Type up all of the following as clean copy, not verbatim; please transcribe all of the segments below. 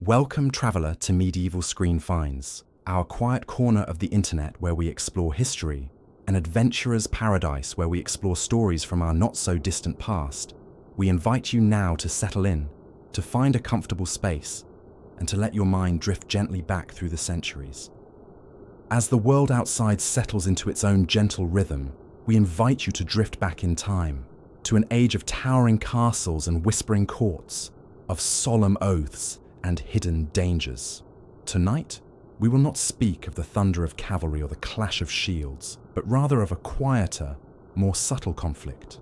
Welcome, traveller, to Medieval Screen Finds, our quiet corner of the internet where we explore history, an adventurer's paradise where we explore stories from our not-so-distant past. We invite you now to settle in, to find a comfortable space, and to let your mind drift gently back through the centuries. As the world outside settles into its own gentle rhythm, we invite you to drift back in time, to an age of towering castles and whispering courts, of solemn oaths and hidden dangers. Tonight, we will not speak of the thunder of cavalry or the clash of shields, but rather of a quieter, more subtle conflict.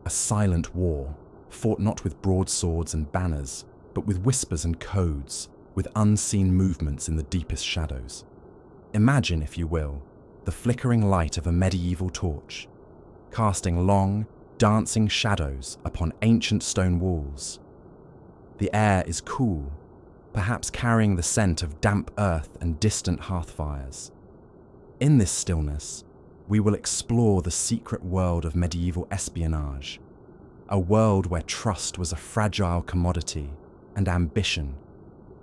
A silent war, fought not with broadswords and banners, but with whispers and codes, with unseen movements in the deepest shadows. Imagine, if you will, the flickering light of a medieval torch, casting long, dancing shadows upon ancient stone walls. The air is cool, perhaps carrying the scent of damp earth and distant hearth fires. In this stillness, we will explore the secret world of medieval espionage, a world where trust was a fragile commodity and ambition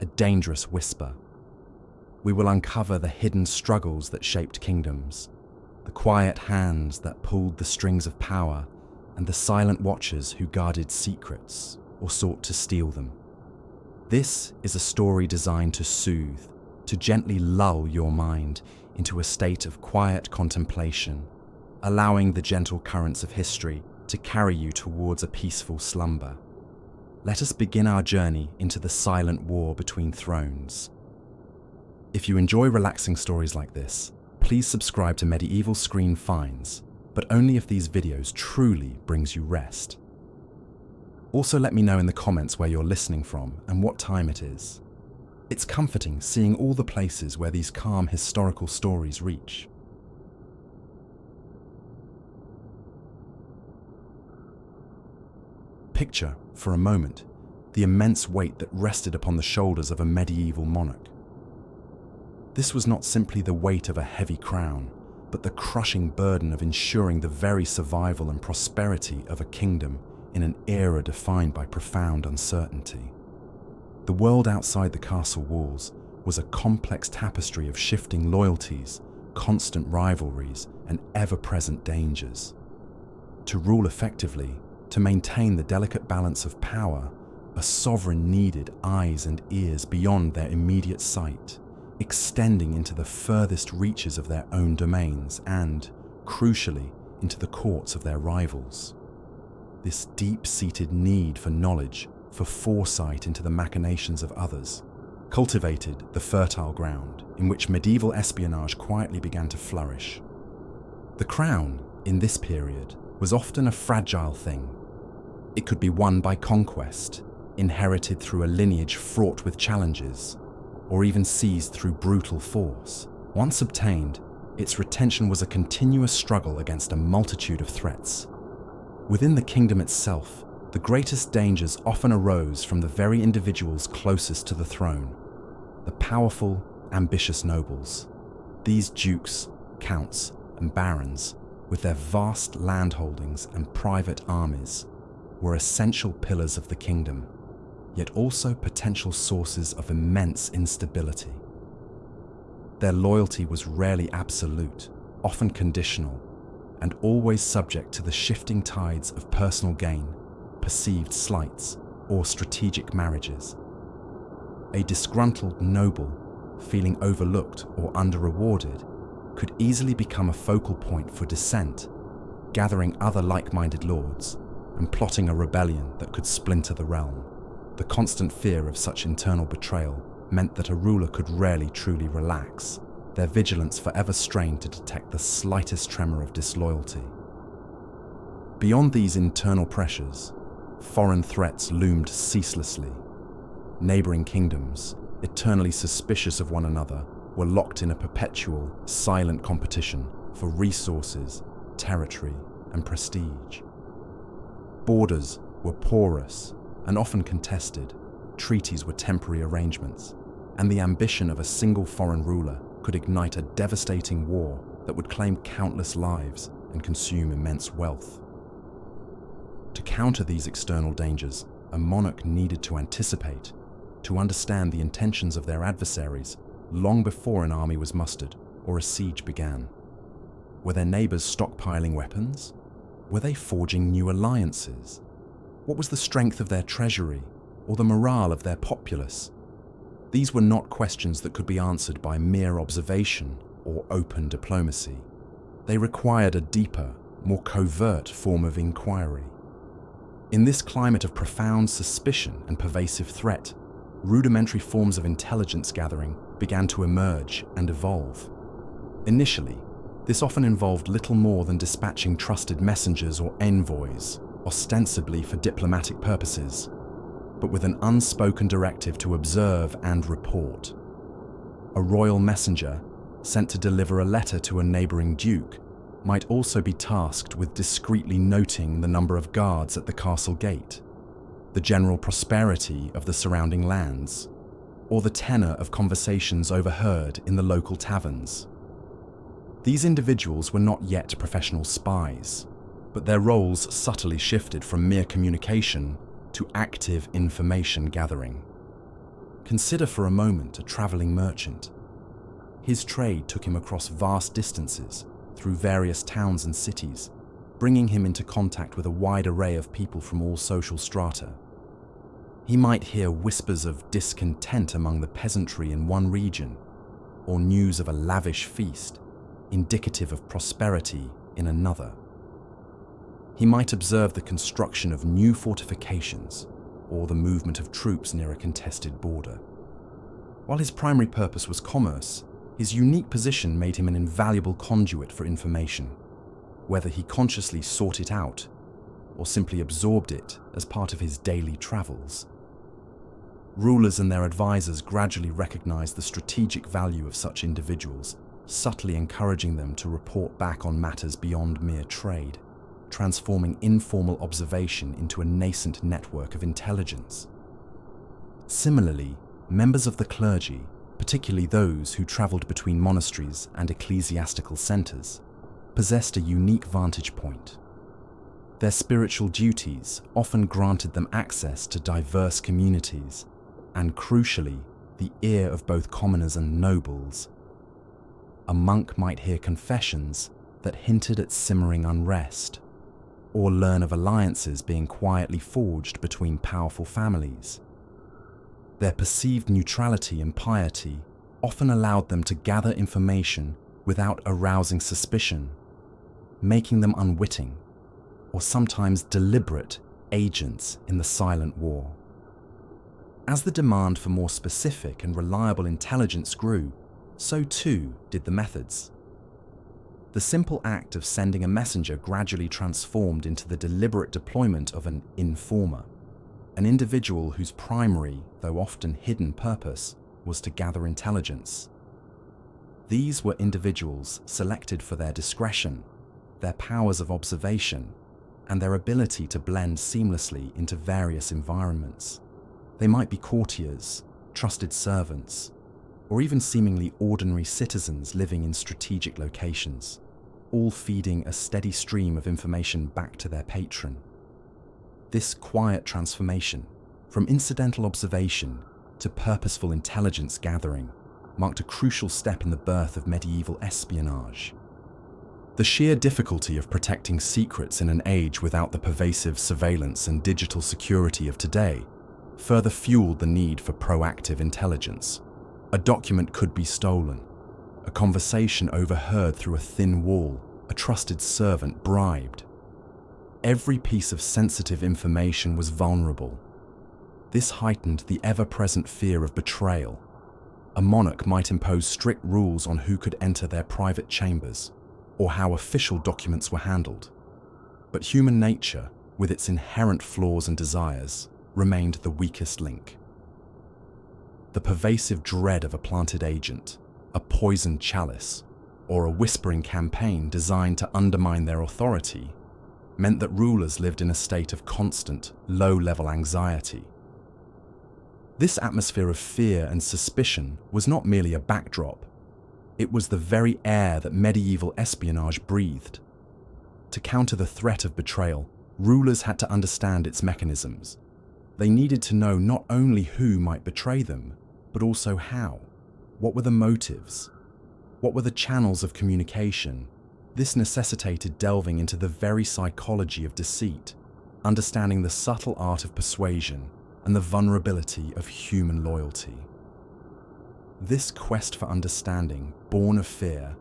a dangerous whisper. We will uncover the hidden struggles that shaped kingdoms, the quiet hands that pulled the strings of power, and the silent watchers who guarded secrets or sought to steal them. This is a story designed to soothe, to gently lull your mind into a state of quiet contemplation, allowing the gentle currents of history to carry you towards a peaceful slumber. Let us begin our journey into the silent war between thrones. If you enjoy relaxing stories like this, please subscribe to Medieval Screen Finds, but only if these videos truly brings you rest. Also, let me know in the comments where you're listening from and what time it is. It's comforting seeing all the places where these calm historical stories reach. Picture, for a moment, the immense weight that rested upon the shoulders of a medieval monarch. This was not simply the weight of a heavy crown, but the crushing burden of ensuring the very survival and prosperity of a kingdom in an era defined by profound uncertainty. The world outside the castle walls was a complex tapestry of shifting loyalties, constant rivalries, and ever-present dangers. To rule effectively, to maintain the delicate balance of power, a sovereign needed eyes and ears beyond their immediate sight, extending into the furthest reaches of their own domains and, crucially, into the courts of their rivals. This deep-seated need for knowledge, for foresight into the machinations of others, cultivated the fertile ground in which medieval espionage quietly began to flourish. The crown, in this period, was often a fragile thing. It could be won by conquest, inherited through a lineage fraught with challenges, or even seized through brutal force. Once obtained, its retention was a continuous struggle against a multitude of threats. Within the kingdom itself, the greatest dangers often arose from the very individuals closest to the throne, the powerful, ambitious nobles. These dukes, counts, and barons, with their vast landholdings and private armies, were essential pillars of the kingdom, yet also potential sources of immense instability. Their loyalty was rarely absolute, often conditional, and always subject to the shifting tides of personal gain, perceived slights, or strategic marriages. A disgruntled noble, feeling overlooked or under-rewarded, could easily become a focal point for dissent, gathering other like-minded lords and plotting a rebellion that could splinter the realm. The constant fear of such internal betrayal meant that a ruler could rarely truly relax, their vigilance forever strained to detect the slightest tremor of disloyalty. Beyond these internal pressures, foreign threats loomed ceaselessly. Neighboring kingdoms, eternally suspicious of one another, were locked in a perpetual, silent competition for resources, territory, and prestige. Borders were porous and often contested, treaties were temporary arrangements, and the ambition of a single foreign ruler could ignite a devastating war that would claim countless lives and consume immense wealth. To counter these external dangers, a monarch needed to anticipate, to understand the intentions of their adversaries long before an army was mustered or a siege began. Were their neighbors stockpiling weapons? Were they forging new alliances? What was the strength of their treasury or the morale of their populace? These were not questions that could be answered by mere observation or open diplomacy. They required a deeper, more covert form of inquiry. In this climate of profound suspicion and pervasive threat, rudimentary forms of intelligence gathering began to emerge and evolve. Initially, this often involved little more than dispatching trusted messengers or envoys, ostensibly for diplomatic purposes, but with an unspoken directive to observe and report. A royal messenger, sent to deliver a letter to a neighboring duke, might also be tasked with discreetly noting the number of guards at the castle gate, the general prosperity of the surrounding lands, or the tenor of conversations overheard in the local taverns. These individuals were not yet professional spies, but their roles subtly shifted from mere communication to active information gathering. Consider for a moment a traveling merchant. His trade took him across vast distances through various towns and cities, bringing him into contact with a wide array of people from all social strata. He might hear whispers of discontent among the peasantry in one region, or news of a lavish feast, indicative of prosperity in another. He might observe the construction of new fortifications or the movement of troops near a contested border. While his primary purpose was commerce, his unique position made him an invaluable conduit for information, whether he consciously sought it out or simply absorbed it as part of his daily travels. Rulers and their advisors gradually recognized the strategic value of such individuals, subtly encouraging them to report back on matters beyond mere trade, transforming informal observation into a nascent network of intelligence. Similarly, members of the clergy, particularly those who traveled between monasteries and ecclesiastical centers, possessed a unique vantage point. Their spiritual duties often granted them access to diverse communities and, crucially, the ear of both commoners and nobles. A monk might hear confessions that hinted at simmering unrest, or learn of alliances being quietly forged between powerful families. Their perceived neutrality and piety often allowed them to gather information without arousing suspicion, making them unwitting, or sometimes deliberate, agents in the silent war. As the demand for more specific and reliable intelligence grew, so too did the methods. The simple act of sending a messenger gradually transformed into the deliberate deployment of an informer, an individual whose primary, though often hidden purpose, was to gather intelligence. These were individuals selected for their discretion, their powers of observation, and their ability to blend seamlessly into various environments. They might be courtiers, trusted servants, or even seemingly ordinary citizens living in strategic locations, all feeding a steady stream of information back to their patron. This quiet transformation, from incidental observation to purposeful intelligence gathering, marked a crucial step in the birth of medieval espionage. The sheer difficulty of protecting secrets in an age without the pervasive surveillance and digital security of today further fueled the need for proactive intelligence. A document could be stolen, a conversation overheard through a thin wall, a trusted servant bribed. Every piece of sensitive information was vulnerable. This heightened the ever-present fear of betrayal. A monarch might impose strict rules on who could enter their private chambers, or how official documents were handled. But human nature, with its inherent flaws and desires, remained the weakest link. The pervasive dread of a planted agent, a poisoned chalice, or a whispering campaign designed to undermine their authority meant that rulers lived in a state of constant, low-level anxiety. This atmosphere of fear and suspicion was not merely a backdrop. It was the very air that medieval espionage breathed. To counter the threat of betrayal, rulers had to understand its mechanisms. They needed to know not only who might betray them, but also how. What were the motives? What were the channels of communication? This necessitated delving into the very psychology of deceit, understanding the subtle art of persuasion and the vulnerability of human loyalty. This quest for understanding, born of fear,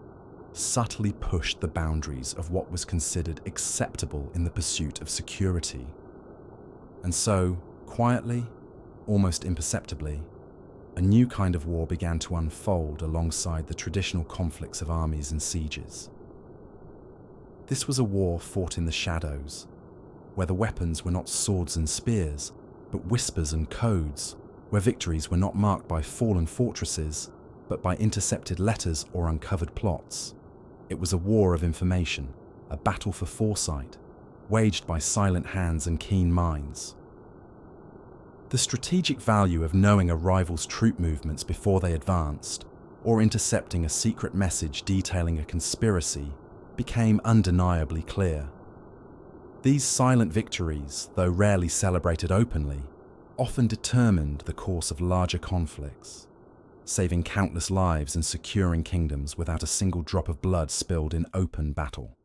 subtly pushed the boundaries of what was considered acceptable in the pursuit of security. And so, quietly, almost imperceptibly, a new kind of war began to unfold alongside the traditional conflicts of armies and sieges. This was a war fought in the shadows, where the weapons were not swords and spears, but whispers and codes, where victories were not marked by fallen fortresses, but by intercepted letters or uncovered plots. It was a war of information, a battle for foresight, waged by silent hands and keen minds. The strategic value of knowing a rival's troop movements before they advanced, or intercepting a secret message detailing a conspiracy, became undeniably clear. These silent victories, though rarely celebrated openly, often determined the course of larger conflicts, saving countless lives and securing kingdoms without a single drop of blood spilled in open battle.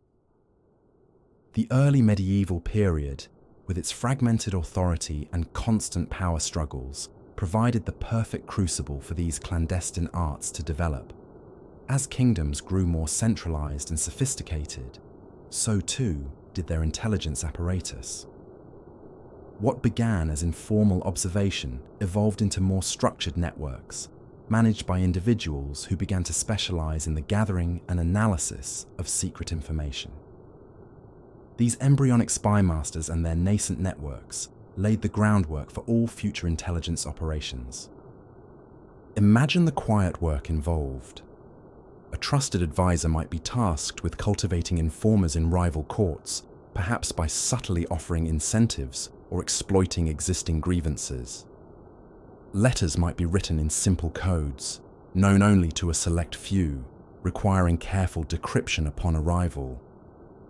The early medieval period, with its fragmented authority and constant power struggles, provided the perfect crucible for these clandestine arts to develop. As kingdoms grew more centralized and sophisticated, so too did their intelligence apparatus. What began as informal observation evolved into more structured networks, managed by individuals who began to specialize in the gathering and analysis of secret information. These embryonic spymasters and their nascent networks laid the groundwork for all future intelligence operations. Imagine the quiet work involved. A trusted advisor might be tasked with cultivating informers in rival courts, perhaps by subtly offering incentives or exploiting existing grievances. Letters might be written in simple codes, known only to a select few, requiring careful decryption upon arrival.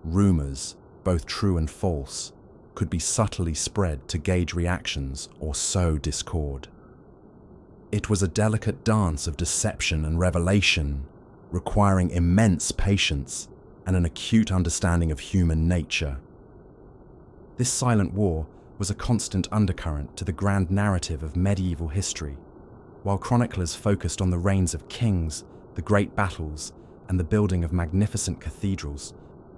Rumors, both true and false, could be subtly spread to gauge reactions or sow discord. It was a delicate dance of deception and revelation, requiring immense patience and an acute understanding of human nature. This silent war was a constant undercurrent to the grand narrative of medieval history, while chroniclers focused on the reigns of kings, the great battles, and the building of magnificent cathedrals.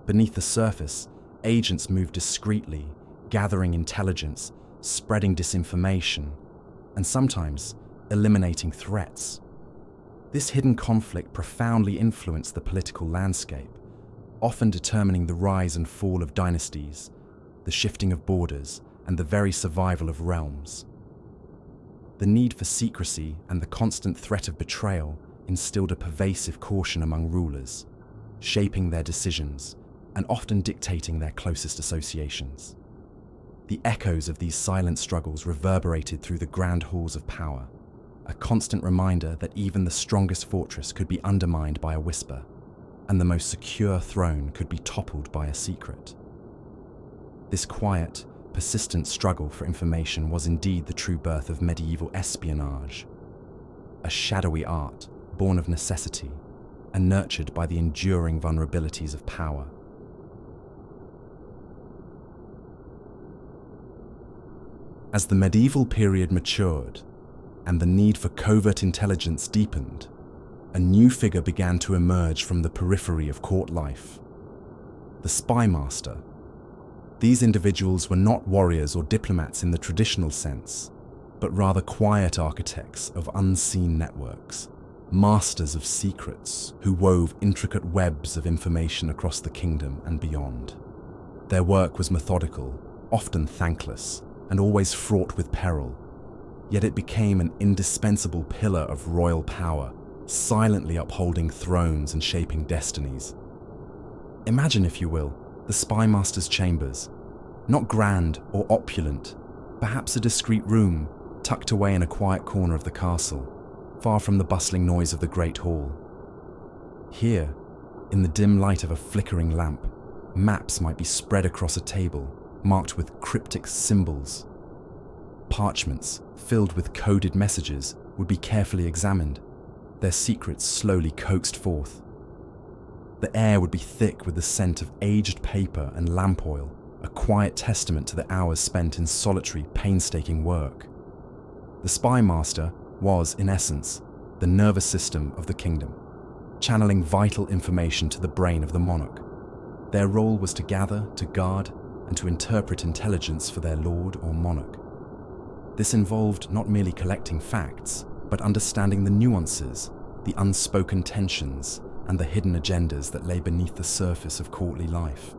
Beneath the surface, agents moved discreetly, gathering intelligence, spreading disinformation, and sometimes eliminating threats. This hidden conflict profoundly influenced the political landscape, often determining the rise and fall of dynasties, the shifting of borders, and the very survival of realms. The need for secrecy and the constant threat of betrayal instilled a pervasive caution among rulers, shaping their decisions and often dictating their closest associations. The echoes of these silent struggles reverberated through the grand halls of power, a constant reminder that even the strongest fortress could be undermined by a whisper, and the most secure throne could be toppled by a secret. This quiet, persistent struggle for information was indeed the true birth of medieval espionage, a shadowy art born of necessity and nurtured by the enduring vulnerabilities of power. As the medieval period matured and the need for covert intelligence deepened, a new figure began to emerge from the periphery of court life: the spymaster. These individuals were not warriors or diplomats in the traditional sense, but rather quiet architects of unseen networks, masters of secrets who wove intricate webs of information across the kingdom and beyond. Their work was methodical, often thankless, and always fraught with peril, yet it became an indispensable pillar of royal power, silently upholding thrones and shaping destinies. Imagine, if you will, the spymaster's chambers, not grand or opulent, perhaps a discreet room tucked away in a quiet corner of the castle, far from the bustling noise of the great hall. Here, in the dim light of a flickering lamp, maps might be spread across a table, marked with cryptic symbols. Parchments filled with coded messages would be carefully examined, their secrets slowly coaxed forth. The air would be thick with the scent of aged paper and lamp oil, a quiet testament to the hours spent in solitary, painstaking work. The spymaster was, in essence, the nervous system of the kingdom, channeling vital information to the brain of the monarch. Their role was to gather, to guard, and to interpret intelligence for their lord or monarch. This involved not merely collecting facts, but understanding the nuances, the unspoken tensions, and the hidden agendas that lay beneath the surface of courtly life.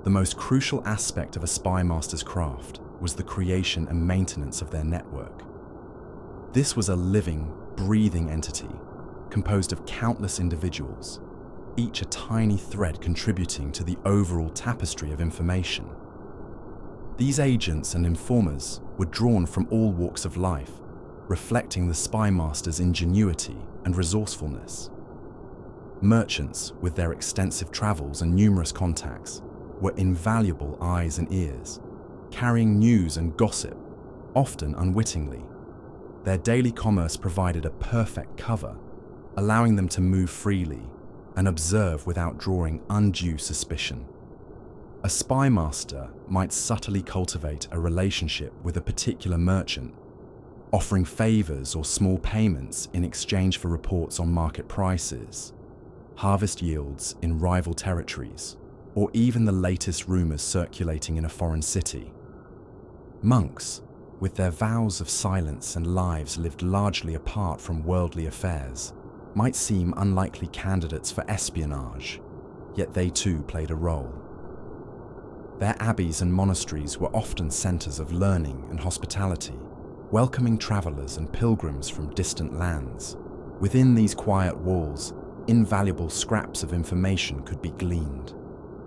The most crucial aspect of a spymaster's craft was the creation and maintenance of their network. This was a living, breathing entity, composed of countless individuals, each a tiny thread contributing to the overall tapestry of information. These agents and informers were drawn from all walks of life, reflecting the spymaster's ingenuity and resourcefulness. Merchants, with their extensive travels and numerous contacts, were invaluable eyes and ears, carrying news and gossip, often unwittingly. Their daily commerce provided a perfect cover, allowing them to move freely and observe without drawing undue suspicion. A spymaster might subtly cultivate a relationship with a particular merchant, offering favors or small payments in exchange for reports on market prices, harvest yields in rival territories, or even the latest rumors circulating in a foreign city. Monks, with their vows of silence and lives lived largely apart from worldly affairs, might seem unlikely candidates for espionage, yet they too played a role. Their abbeys and monasteries were often centers of learning and hospitality, welcoming travelers and pilgrims from distant lands. Within these quiet walls, invaluable scraps of information could be gleaned.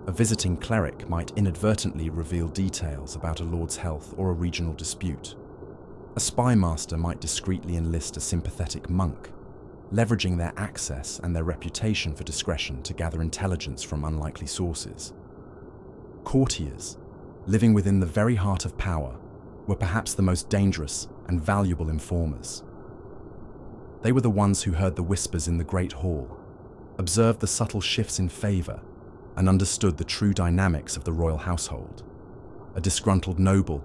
A visiting cleric might inadvertently reveal details about a lord's health or a regional dispute. A spymaster might discreetly enlist a sympathetic monk, leveraging their access and their reputation for discretion to gather intelligence from unlikely sources. Courtiers, living within the very heart of power, were perhaps the most dangerous and valuable informers. They were the ones who heard the whispers in the great hall, observed the subtle shifts in favor, and understood the true dynamics of the royal household. A disgruntled noble,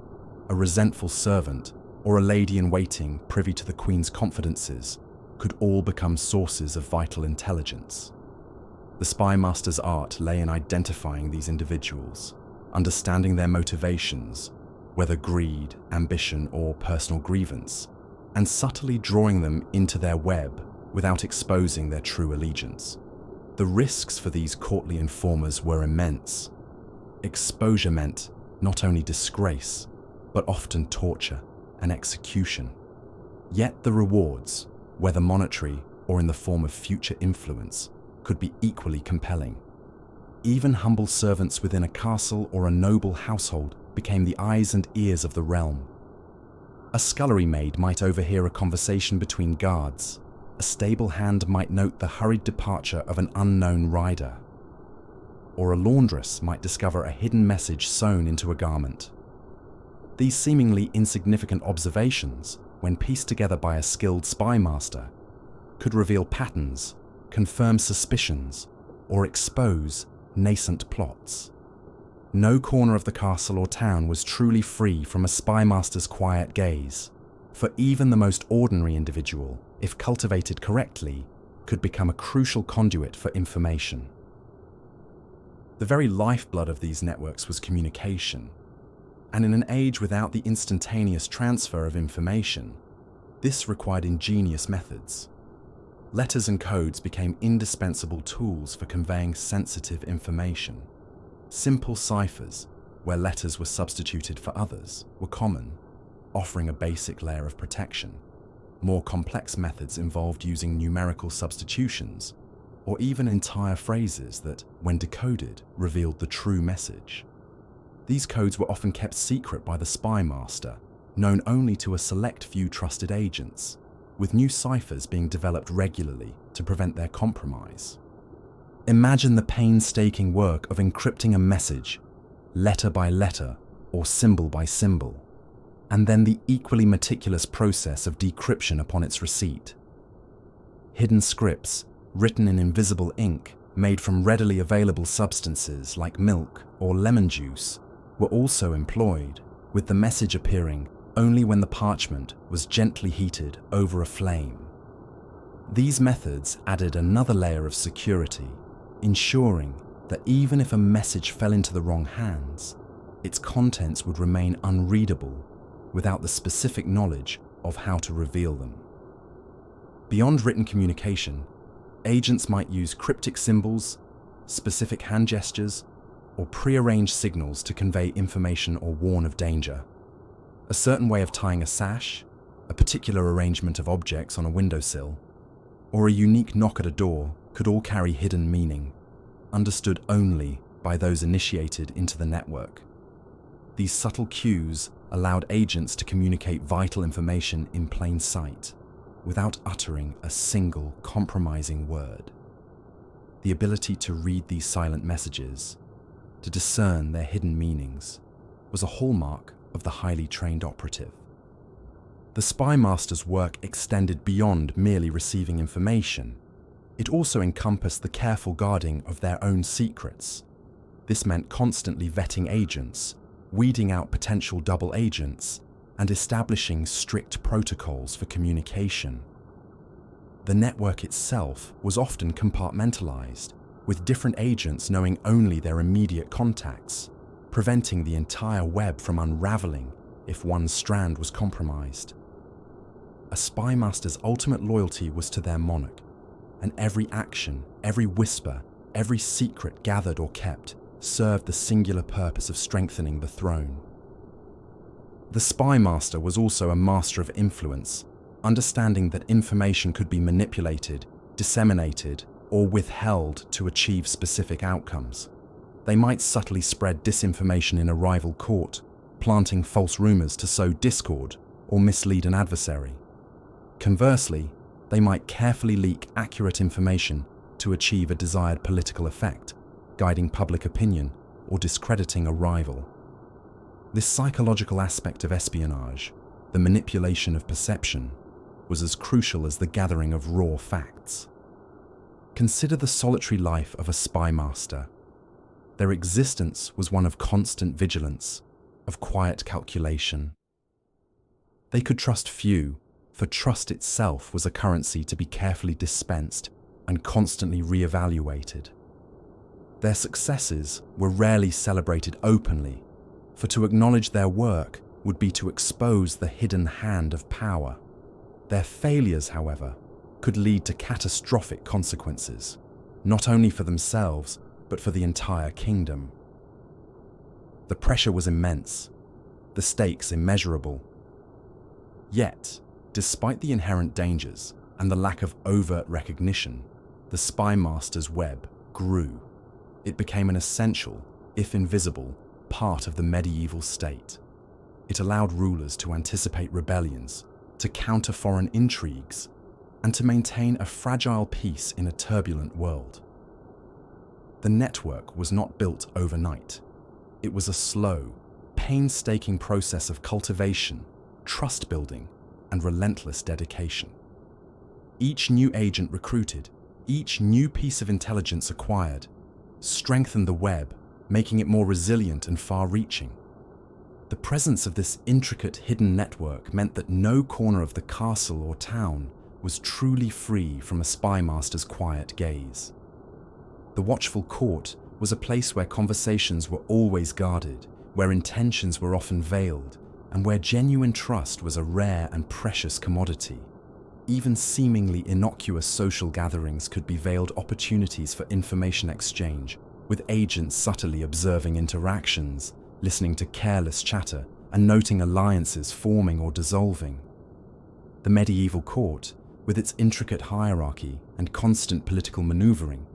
a resentful servant, or a lady-in-waiting privy to the queen's confidences could all become sources of vital intelligence. The spymaster's art lay in identifying these individuals, understanding their motivations, whether greed, ambition, or personal grievance, and subtly drawing them into their web without exposing their true allegiance. The risks for these courtly informers were immense. Exposure meant not only disgrace, but often torture and execution. Yet the rewards, whether monetary or in the form of future influence, could be equally compelling. Even humble servants within a castle or a noble household became the eyes and ears of the realm. A scullery maid might overhear a conversation between guards. A stable hand might note the hurried departure of an unknown rider. Or a laundress might discover a hidden message sewn into a garment. These seemingly insignificant observations, when pieced together by a skilled spymaster, could reveal patterns, confirm suspicions, or expose nascent plots. No corner of the castle or town was truly free from a spymaster's quiet gaze, for even the most ordinary individual, if cultivated correctly, could become a crucial conduit for information. The very lifeblood of these networks was communication, and in an age without the instantaneous transfer of information, this required ingenious methods. Letters and codes became indispensable tools for conveying sensitive information. Simple ciphers, where letters were substituted for others, were common, offering a basic layer of protection. More complex methods involved using numerical substitutions, or even entire phrases that, when decoded, revealed the true message. These codes were often kept secret by the spymaster, known only to a select few trusted agents, with new ciphers being developed regularly to prevent their compromise. Imagine the painstaking work of encrypting a message, letter by letter or symbol by symbol. and then the equally meticulous process of decryption upon its receipt. Hidden scripts, written in invisible ink, made from readily available substances like milk or lemon juice, were also employed, with the message appearing only when the parchment was gently heated over a flame. These methods added another layer of security, ensuring that even if a message fell into the wrong hands, its contents would remain unreadable without the specific knowledge of how to reveal them. Beyond written communication, agents might use cryptic symbols, specific hand gestures, or prearranged signals to convey information or warn of danger. A certain way of tying a sash, a particular arrangement of objects on a windowsill, or a unique knock at a door could all carry hidden meaning, understood only by those initiated into the network. These subtle cues allowed agents to communicate vital information in plain sight, without uttering a single compromising word. The ability to read these silent messages, to discern their hidden meanings, was a hallmark of the highly trained operative. The spymaster's work extended beyond merely receiving information. It also encompassed the careful guarding of their own secrets. This meant constantly vetting agents, weeding out potential double agents, and establishing strict protocols for communication. The network itself was often compartmentalized, with different agents knowing only their immediate contacts, preventing the entire web from unraveling if one strand was compromised. A spymaster's ultimate loyalty was to their monarch, and every action, every whisper, every secret gathered or kept served the singular purpose of strengthening the throne. The spymaster was also a master of influence, understanding that information could be manipulated, disseminated, or withheld to achieve specific outcomes. They might subtly spread disinformation in a rival court, planting false rumors to sow discord or mislead an adversary. Conversely, they might carefully leak accurate information to achieve a desired political effect, guiding public opinion or discrediting a rival. This psychological aspect of espionage, the manipulation of perception, was as crucial as the gathering of raw facts. Consider the solitary life of a spymaster. Their existence was one of constant vigilance, of quiet calculation. They could trust few, for trust itself was a currency to be carefully dispensed and constantly re-evaluated. Their successes were rarely celebrated openly, for to acknowledge their work would be to expose the hidden hand of power. Their failures, however, could lead to catastrophic consequences, not only for themselves, but for the entire kingdom. The pressure was immense, the stakes immeasurable. Yet, despite the inherent dangers and the lack of overt recognition, the spymaster's web grew. It became an essential, if invisible, part of the medieval state. It allowed rulers to anticipate rebellions, to counter foreign intrigues, and to maintain a fragile peace in a turbulent world. The network was not built overnight. It was a slow, painstaking process of cultivation, trust building, and relentless dedication. Each new agent recruited, each new piece of intelligence acquired, strengthened the web, making it more resilient and far-reaching. The presence of this intricate hidden network meant that no corner of the castle or town was truly free from a spymaster's quiet gaze. The watchful court was a place where conversations were always guarded, where intentions were often veiled, and where genuine trust was a rare and precious commodity. Even seemingly innocuous social gatherings could be veiled opportunities for information exchange, with agents subtly observing interactions, listening to careless chatter, and noting alliances forming or dissolving. The medieval court, with its intricate hierarchy and constant political maneuvering,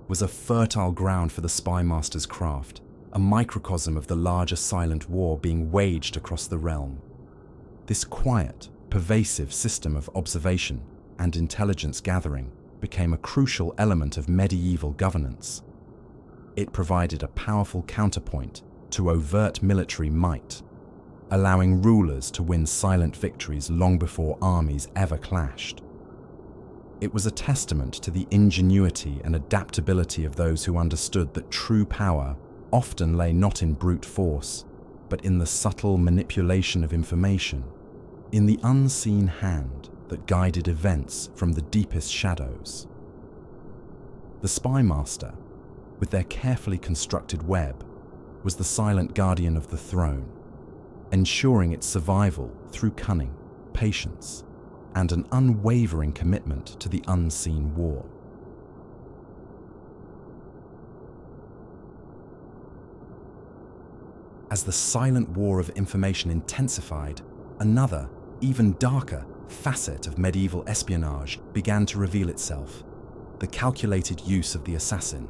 was a fertile ground for the spymaster's craft, a microcosm of the larger silent war being waged across the realm. This quiet, pervasive system of observation and intelligence gathering became a crucial element of medieval governance. It provided a powerful counterpoint to overt military might. allowing rulers to win silent victories long before armies ever clashed. It was a testament to the ingenuity and adaptability of those who understood that true power often lay not in brute force, but in the subtle manipulation of information, in the unseen hand that guided events from the deepest shadows. The Spymaster, with their carefully constructed web, was the silent guardian of the throne, ensuring its survival through cunning, patience, and an unwavering commitment to the unseen war. As the silent war of information intensified, another, even darker, facet of medieval espionage began to reveal itself: the calculated use of the assassin.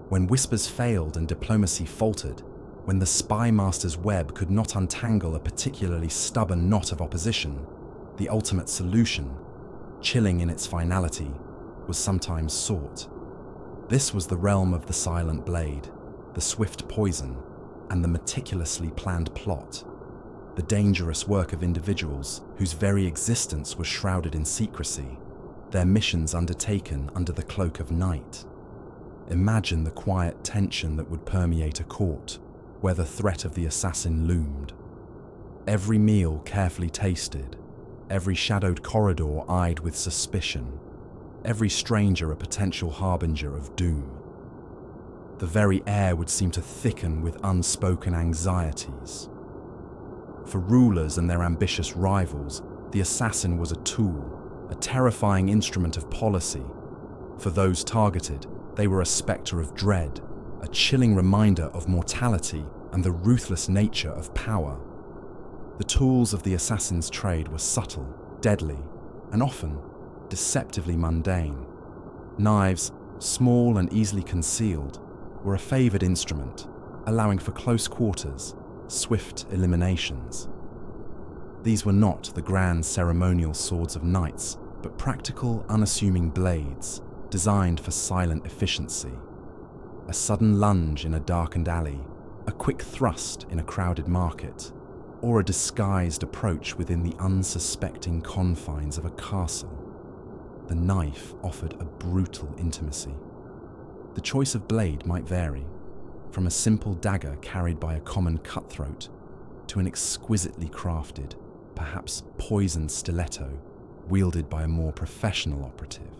When whispers failed and diplomacy faltered, when the spymaster's web could not untangle a particularly stubborn knot of opposition, the ultimate solution, chilling in its finality, was sometimes sought. This was the realm of the silent blade, the swift poison, and the meticulously planned plot, the dangerous work of individuals whose very existence was shrouded in secrecy, their missions undertaken under the cloak of night. Imagine the quiet tension that would permeate a court where the threat of the assassin loomed. Every meal carefully tasted, every shadowed corridor eyed with suspicion, every stranger a potential harbinger of doom. The very air would seem to thicken with unspoken anxieties. For rulers and their ambitious rivals, the assassin was a tool, a terrifying instrument of policy. For those targeted, they were a spectre of dread, a chilling reminder of mortality and the ruthless nature of power. The tools of the assassin's trade were subtle, deadly, and often deceptively mundane. Knives, small and easily concealed, were a favoured instrument, allowing for close quarters, swift eliminations. These were not the grand ceremonial swords of knights, but practical, unassuming blades, designed for silent efficiency. A sudden lunge in a darkened alley, a quick thrust in a crowded market, or a disguised approach within the unsuspecting confines of a castle. The knife offered a brutal intimacy. The choice of blade might vary, from a simple dagger carried by a common cutthroat to an exquisitely crafted, perhaps poisoned stiletto wielded by a more professional operative.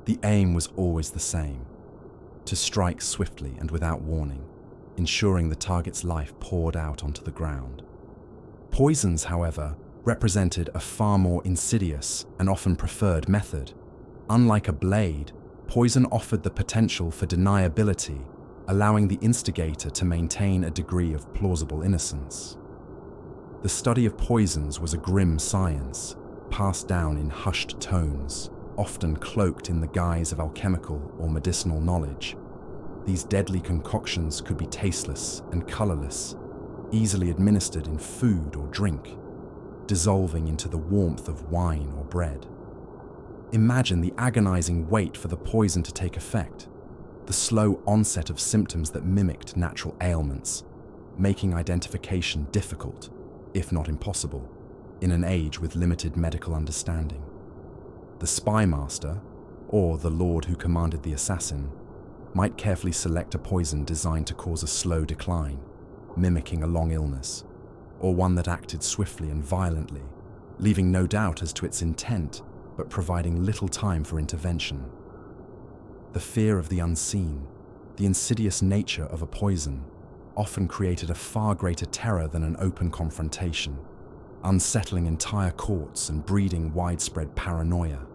The aim was always the same: to strike swiftly and without warning, ensuring the target's life poured out onto the ground. Poisons, however, represented a far more insidious and often preferred method. Unlike a blade, poison offered the potential for deniability, allowing the instigator to maintain a degree of plausible innocence. The study of poisons was a grim science, passed down in hushed tones, often cloaked in the guise of alchemical or medicinal knowledge. These deadly concoctions could be tasteless and colourless, easily administered in food or drink, dissolving into the warmth of wine or bread. Imagine the agonizing wait for the poison to take effect, the slow onset of symptoms that mimicked natural ailments, making identification difficult, if not impossible, in an age with limited medical understanding. The spymaster, or the lord who commanded the assassin, might carefully select a poison designed to cause a slow decline, mimicking a long illness, or one that acted swiftly and violently, leaving no doubt as to its intent, but providing little time for intervention. The fear of the unseen, the insidious nature of a poison, often created a far greater terror than an open confrontation, unsettling entire courts and breeding widespread paranoia.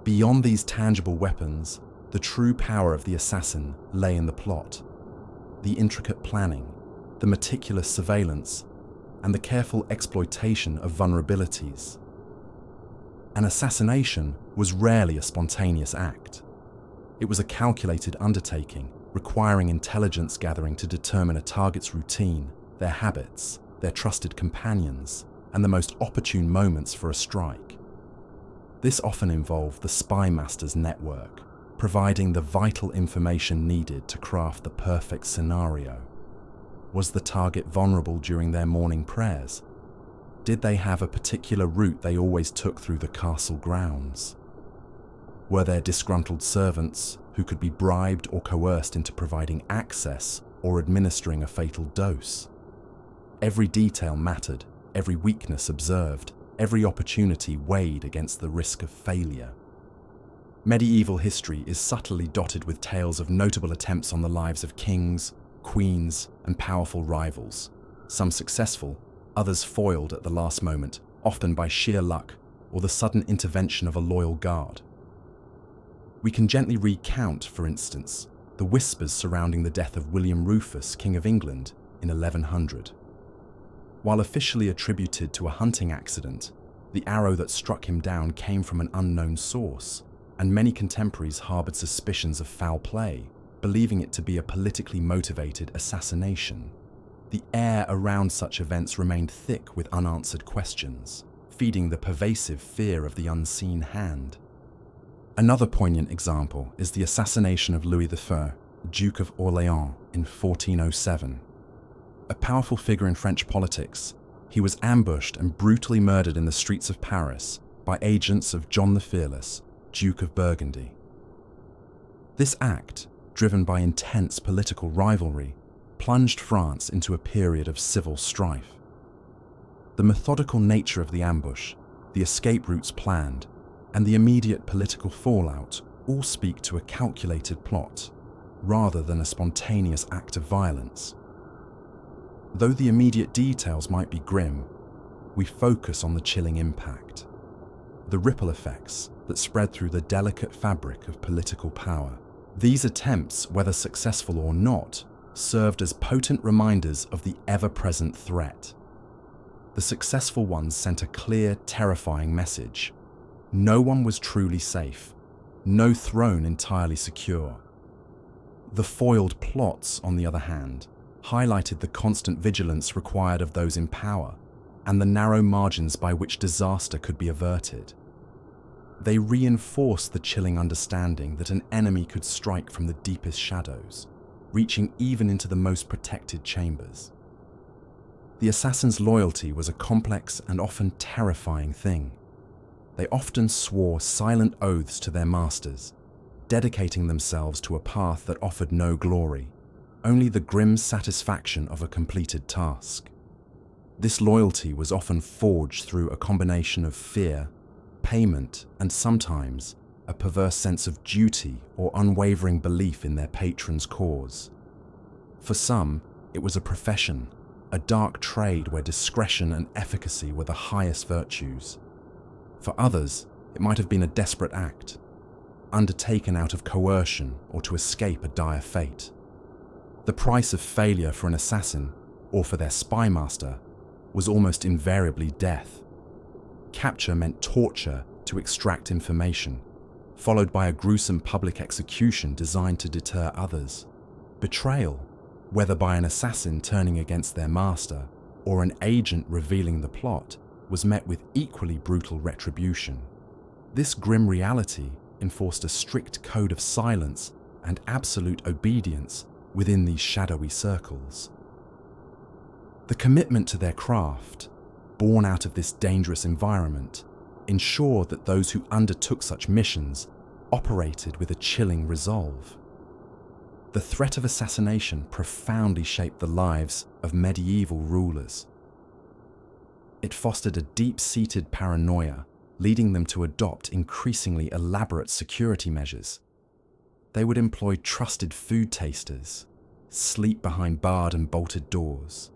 Beyond these tangible weapons, the true power of the assassin lay in the plot, the intricate planning, the meticulous surveillance, and the careful exploitation of vulnerabilities. An assassination was rarely a spontaneous act. It was a calculated undertaking, requiring intelligence gathering to determine a target's routine, their habits, their trusted companions, and the most opportune moments for a strike. This often involved the Spymaster's network, providing the vital information needed to craft the perfect scenario. Was the target vulnerable during their morning prayers? Did they have a particular route they always took through the castle grounds? Were there disgruntled servants who could be bribed or coerced into providing access or administering a fatal dose? Every detail mattered, every weakness observed, every opportunity weighed against the risk of failure. Medieval history is subtly dotted with tales of notable attempts on the lives of kings, queens, and powerful rivals, some successful, others foiled at the last moment, often by sheer luck or the sudden intervention of a loyal guard. We can gently recount, for instance, the whispers surrounding the death of William Rufus, King of England, in 1100. While officially attributed to a hunting accident, the arrow that struck him down came from an unknown source, and many contemporaries harbored suspicions of foul play, believing it to be a politically motivated assassination. The air around such events remained thick with unanswered questions, feeding the pervasive fear of the unseen hand. Another poignant example is the assassination of Louis I, Duke of Orléans, in 1407. A powerful figure in French politics, he was ambushed and brutally murdered in the streets of Paris by agents of John the Fearless, Duke of Burgundy. This act, driven by intense political rivalry, plunged France into a period of civil strife. The methodical nature of the ambush, the escape routes planned, and the immediate political fallout all speak to a calculated plot, rather than a spontaneous act of violence. Though the immediate details might be grim, we focus on the chilling impact, the ripple effects that spread through the delicate fabric of political power. These attempts, whether successful or not, served as potent reminders of the ever-present threat. The successful ones sent a clear, terrifying message. No one was truly safe, no throne entirely secure. The foiled plots, on the other hand, highlighted the constant vigilance required of those in power and the narrow margins by which disaster could be averted. They reinforced the chilling understanding that an enemy could strike from the deepest shadows, reaching even into the most protected chambers. The assassin's loyalty was a complex and often terrifying thing. They often swore silent oaths to their masters, dedicating themselves to a path that offered no glory, only the grim satisfaction of a completed task. This loyalty was often forged through a combination of fear, payment, and sometimes a perverse sense of duty or unwavering belief in their patron's cause. For some, it was a profession, a dark trade where discretion and efficacy were the highest virtues. For others, it might have been a desperate act, undertaken out of coercion or to escape a dire fate. The price of failure for an assassin, or for their spymaster, was almost invariably death. Capture meant torture to extract information, followed by a gruesome public execution designed to deter others. Betrayal, whether by an assassin turning against their master or an agent revealing the plot, was met with equally brutal retribution. This grim reality enforced a strict code of silence and absolute obedience within these shadowy circles. The commitment to their craft, born out of this dangerous environment, ensured that those who undertook such missions operated with a chilling resolve. The threat of assassination profoundly shaped the lives of medieval rulers. It fostered a deep-seated paranoia, leading them to adopt increasingly elaborate security measures. They would employ trusted food tasters, sleep behind barred and bolted doors,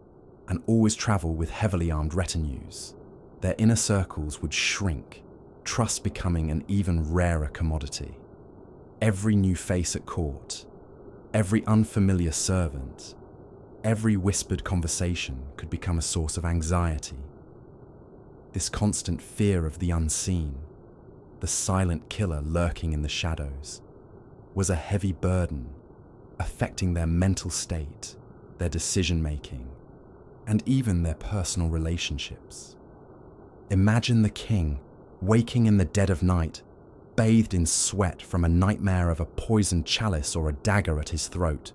and always travel with heavily armed retinues. Their inner circles would shrink, trust becoming an even rarer commodity. Every new face at court, every unfamiliar servant, every whispered conversation could become a source of anxiety. This constant fear of the unseen, the silent killer lurking in the shadows, was a heavy burden, affecting their mental state, their decision-making, and even their personal relationships. Imagine the king, waking in the dead of night, bathed in sweat from a nightmare of a poisoned chalice or a dagger at his throat.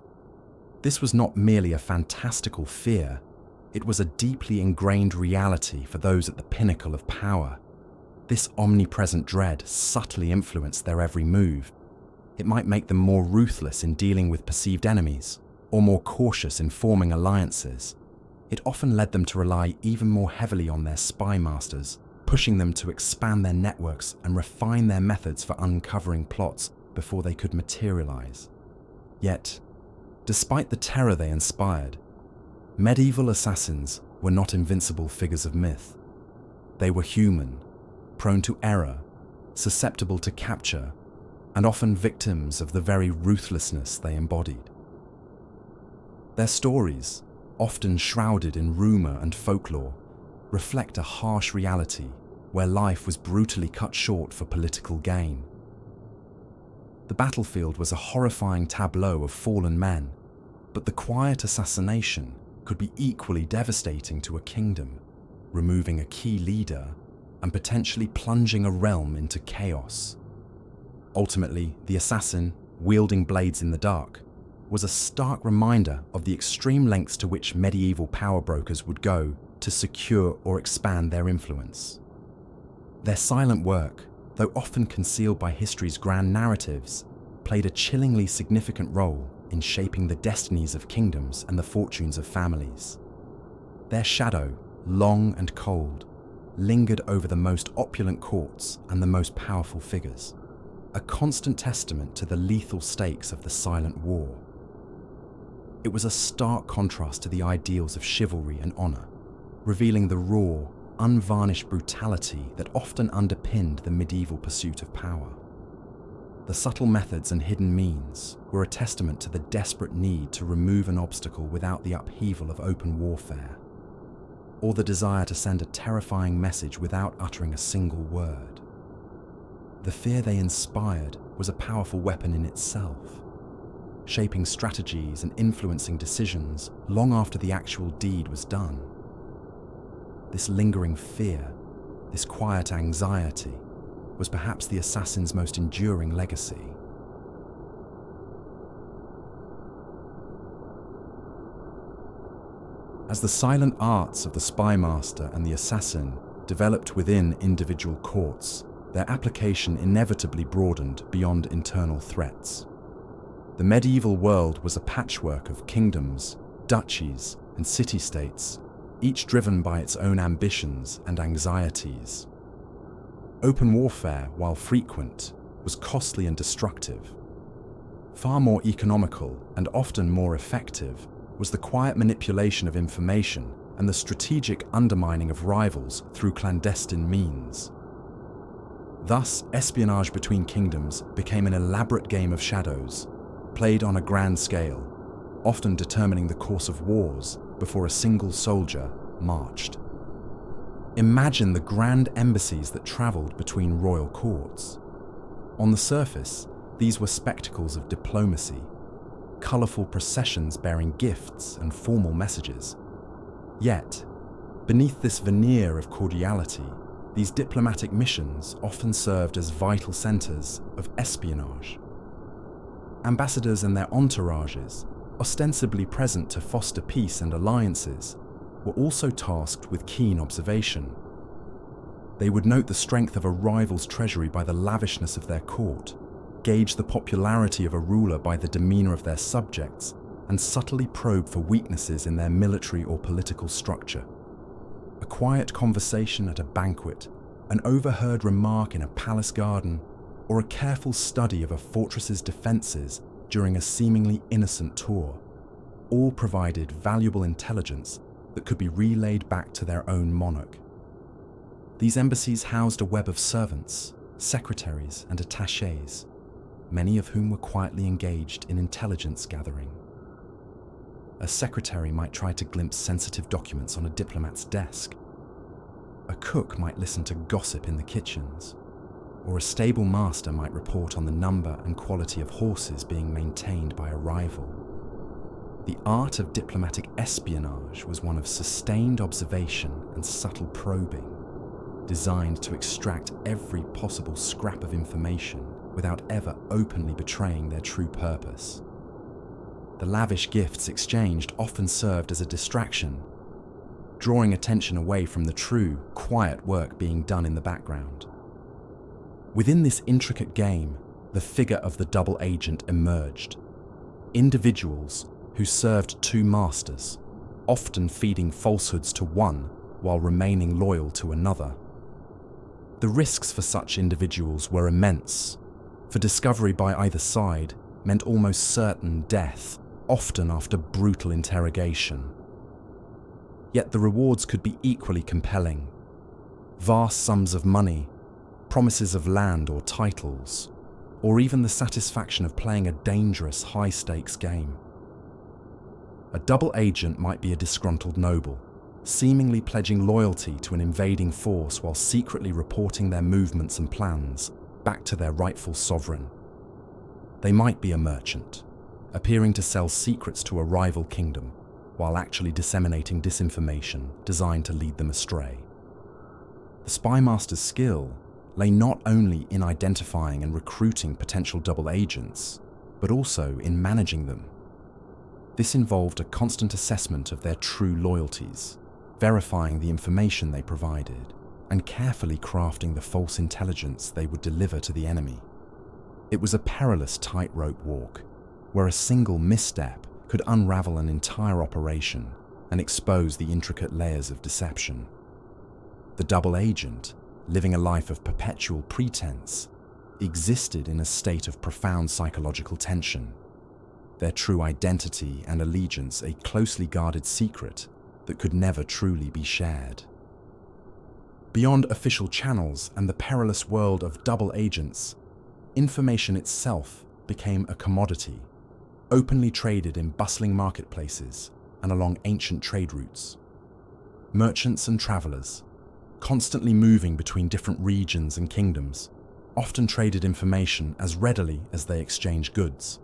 This was not merely a fantastical fear, it was a deeply ingrained reality for those at the pinnacle of power. This omnipresent dread subtly influenced their every move. It might make them more ruthless in dealing with perceived enemies, or more cautious in forming alliances. It often led them to rely even more heavily on their spy masters, pushing them to expand their networks and refine their methods for uncovering plots before they could materialize. Yet, despite the terror they inspired, medieval assassins were not invincible figures of myth. They were human, prone to error, susceptible to capture, and often victims of the very ruthlessness they embodied. Their stories, often shrouded in rumor and folklore, reflect a harsh reality where life was brutally cut short for political gain. The battlefield was a horrifying tableau of fallen men, but the quiet assassination could be equally devastating to a kingdom, removing a key leader and potentially plunging a realm into chaos. Ultimately, the assassin, wielding blades in the dark, was a stark reminder of the extreme lengths to which medieval power brokers would go to secure or expand their influence. Their silent work, though often concealed by history's grand narratives, played a chillingly significant role in shaping the destinies of kingdoms and the fortunes of families. Their shadow, long and cold, lingered over the most opulent courts and the most powerful figures, a constant testament to the lethal stakes of the silent war. It was a stark contrast to the ideals of chivalry and honor, revealing the raw, unvarnished brutality that often underpinned the medieval pursuit of power. The subtle methods and hidden means were a testament to the desperate need to remove an obstacle without the upheaval of open warfare, or the desire to send a terrifying message without uttering a single word. The fear they inspired was a powerful weapon in itself, shaping strategies and influencing decisions long after the actual deed was done. This lingering fear, this quiet anxiety, was perhaps the assassin's most enduring legacy. As the silent arts of the spymaster and the assassin developed within individual courts, their application inevitably broadened beyond internal threats. The medieval world was a patchwork of kingdoms, duchies, and city-states, each driven by its own ambitions and anxieties. Open warfare, while frequent, was costly and destructive. Far more economical and often more effective was the quiet manipulation of information and the strategic undermining of rivals through clandestine means. Thus, espionage between kingdoms became an elaborate game of shadows, played on a grand scale, often determining the course of wars before a single soldier marched. Imagine the grand embassies that travelled between royal courts. On the surface, these were spectacles of diplomacy, colourful processions bearing gifts and formal messages. Yet, beneath this veneer of cordiality, these diplomatic missions often served as vital centres of espionage. Ambassadors and their entourages, ostensibly present to foster peace and alliances, were also tasked with keen observation. They would note the strength of a rival's treasury by the lavishness of their court, gauge the popularity of a ruler by the demeanour of their subjects, and subtly probe for weaknesses in their military or political structure. A quiet conversation at a banquet, an overheard remark in a palace garden, or a careful study of a fortress's defences during a seemingly innocent tour, all provided valuable intelligence that could be relayed back to their own monarch. These embassies housed a web of servants, secretaries, and attachés, many of whom were quietly engaged in intelligence gathering. A secretary might try to glimpse sensitive documents on a diplomat's desk. A cook might listen to gossip in the kitchens, or a stable master might report on the number and quality of horses being maintained by a rival. The art of diplomatic espionage was one of sustained observation and subtle probing, designed to extract every possible scrap of information without ever openly betraying their true purpose. the lavish gifts exchanged often served as a distraction, drawing attention away from the true, quiet work being done in the background. Within this intricate game, the figure of the double agent emerged. Individuals who served two masters, often feeding falsehoods to one while remaining loyal to another. The risks for such individuals were immense, for discovery by either side meant almost certain death, often after brutal interrogation. Yet the rewards could be equally compelling. Vast sums of money, promises of land or titles, or even the satisfaction of playing a dangerous, high-stakes game. A double agent might be a disgruntled noble, seemingly pledging loyalty to an invading force while secretly reporting their movements and plans back to their rightful sovereign. They might be a merchant, appearing to sell secrets to a rival kingdom, while actually disseminating disinformation designed to lead them astray. The spymaster's skill lay not only in identifying and recruiting potential double agents, but also in managing them. This involved a constant assessment of their true loyalties, verifying the information they provided, and carefully crafting the false intelligence they would deliver to the enemy. It was a perilous tightrope walk, where a single misstep could unravel an entire operation and expose the intricate layers of deception. The double agent, living a life of perpetual pretense, existed in a state of profound psychological tension, their true identity and allegiance a closely guarded secret that could never truly be shared. Beyond official channels and the perilous world of double agents, information itself became a commodity, openly traded in bustling marketplaces and along ancient trade routes. Merchants and travelers, constantly moving between different regions and kingdoms, often traded information as readily as they exchanged goods.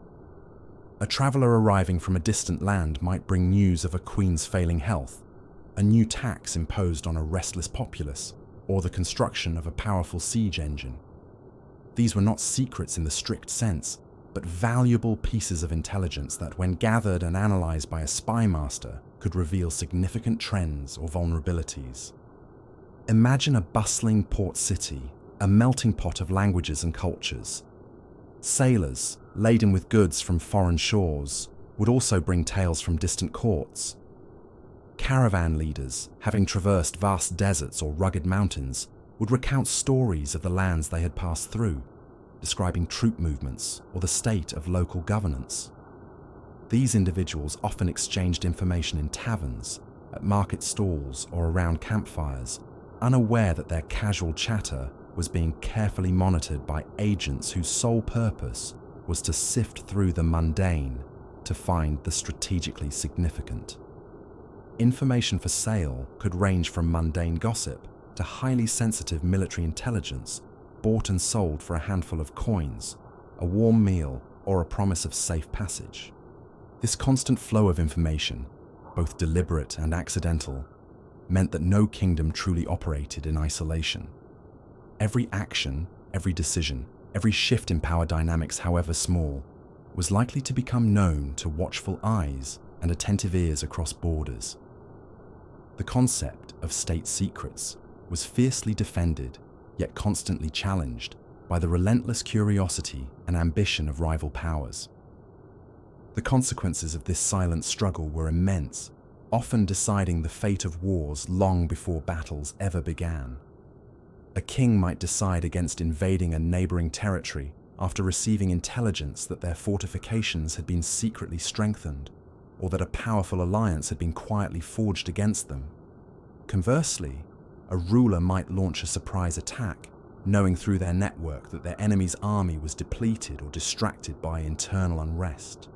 A traveler arriving from a distant land might bring news of a queen's failing health, a new tax imposed on a restless populace, or the construction of a powerful siege engine. These were not secrets in the strict sense, but valuable pieces of intelligence that, when gathered and analyzed by a spymaster, could reveal significant trends or vulnerabilities. Imagine a bustling port city, a melting pot of languages and cultures. Sailors, laden with goods from foreign shores, would also bring tales from distant courts. Caravan leaders, having traversed vast deserts or rugged mountains, would recount stories of the lands they had passed through, describing troop movements or the state of local governance. These individuals often exchanged information in taverns, at market stalls, or around campfires, unaware that their casual chatter was being carefully monitored by agents whose sole purpose was to sift through the mundane to find the strategically significant. Information for sale could range from mundane gossip to highly sensitive military intelligence, bought and sold for a handful of coins, a warm meal, or a promise of safe passage. This constant flow of information, both deliberate and accidental, meant that no kingdom truly operated in isolation. Every action, every decision, every shift in power dynamics, however small, was likely to become known to watchful eyes and attentive ears across borders. The concept of state secrets was fiercely defended, yet constantly challenged by the relentless curiosity and ambition of rival powers. The consequences of this silent struggle were immense, often deciding the fate of wars long before battles ever began. A king might decide against invading a neighboring territory after receiving intelligence that their fortifications had been secretly strengthened, or that a powerful alliance had been quietly forged against them. Conversely, a ruler might launch a surprise attack, knowing through their network that their enemy's army was depleted or distracted by internal unrest.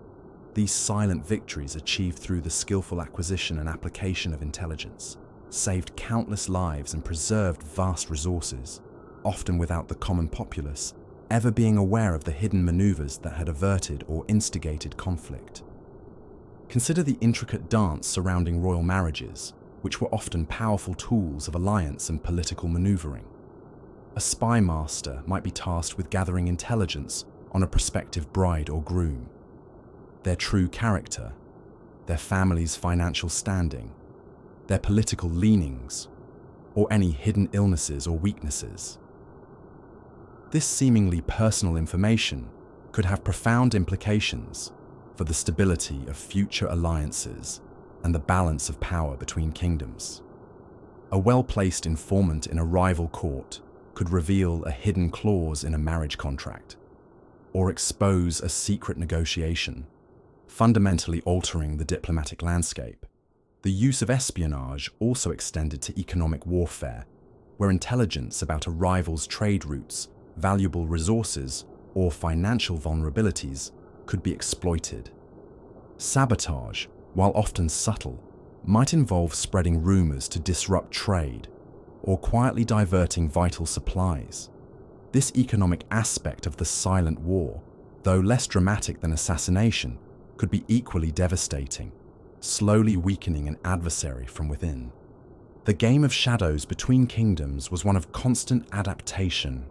These silent victories, achieved through the skillful acquisition and application of intelligence, saved countless lives and preserved vast resources, often without the common populace ever being aware of the hidden maneuvers that had averted or instigated conflict. Consider the intricate dance surrounding royal marriages, which were often powerful tools of alliance and political maneuvering. A spymaster might be tasked with gathering intelligence on a prospective bride or groom. their true character, their family's financial standing, their political leanings, or any hidden illnesses or weaknesses. This seemingly personal information could have profound implications for the stability of future alliances and the balance of power between kingdoms. A well-placed informant in a rival court could reveal a hidden clause in a marriage contract, or expose a secret negotiation, fundamentally altering the diplomatic landscape. The use of espionage also extended to economic warfare, where intelligence about a rival's trade routes, valuable resources, or financial vulnerabilities could be exploited. Sabotage, while often subtle, might involve spreading rumors to disrupt trade or quietly diverting vital supplies. This economic aspect of the silent war, though less dramatic than assassination, could be equally devastating, slowly weakening an adversary from within. The game of shadows between kingdoms was one of constant adaptation.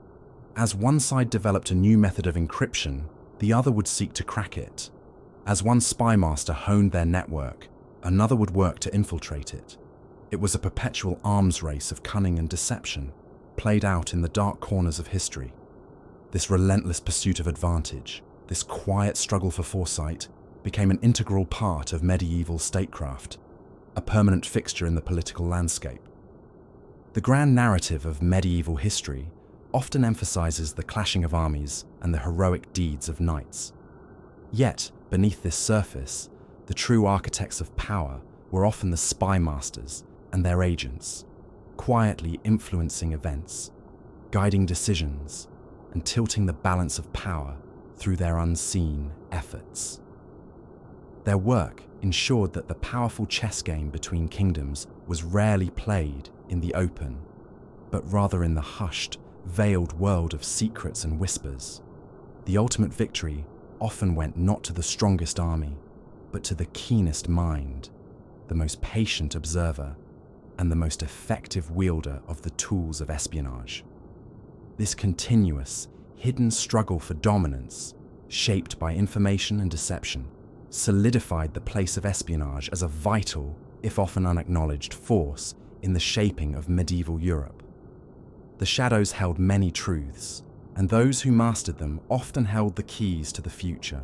As one side developed a new method of encryption, the other would seek to crack it. As one spymaster honed their network, another would work to infiltrate it. It was a perpetual arms race of cunning and deception, played out in the dark corners of history. This relentless pursuit of advantage, this quiet struggle for foresight, became an integral part of medieval statecraft, a permanent fixture in the political landscape. The grand narrative of medieval history often emphasizes the clashing of armies and the heroic deeds of knights. Yet, beneath this surface, the true architects of power were often the spymasters and their agents, quietly influencing events, guiding decisions, and tilting the balance of power through their unseen efforts. Their work ensured that the powerful chess game between kingdoms was rarely played in the open, but rather in the hushed, veiled world of secrets and whispers. The ultimate victory often went not to the strongest army, but to the keenest mind, the most patient observer, and the most effective wielder of the tools of espionage. This continuous, hidden struggle for dominance, shaped by information and deception, solidified the place of espionage as a vital, if often unacknowledged, force in the shaping of medieval Europe. The shadows held many truths, and those who mastered them often held the keys to the future.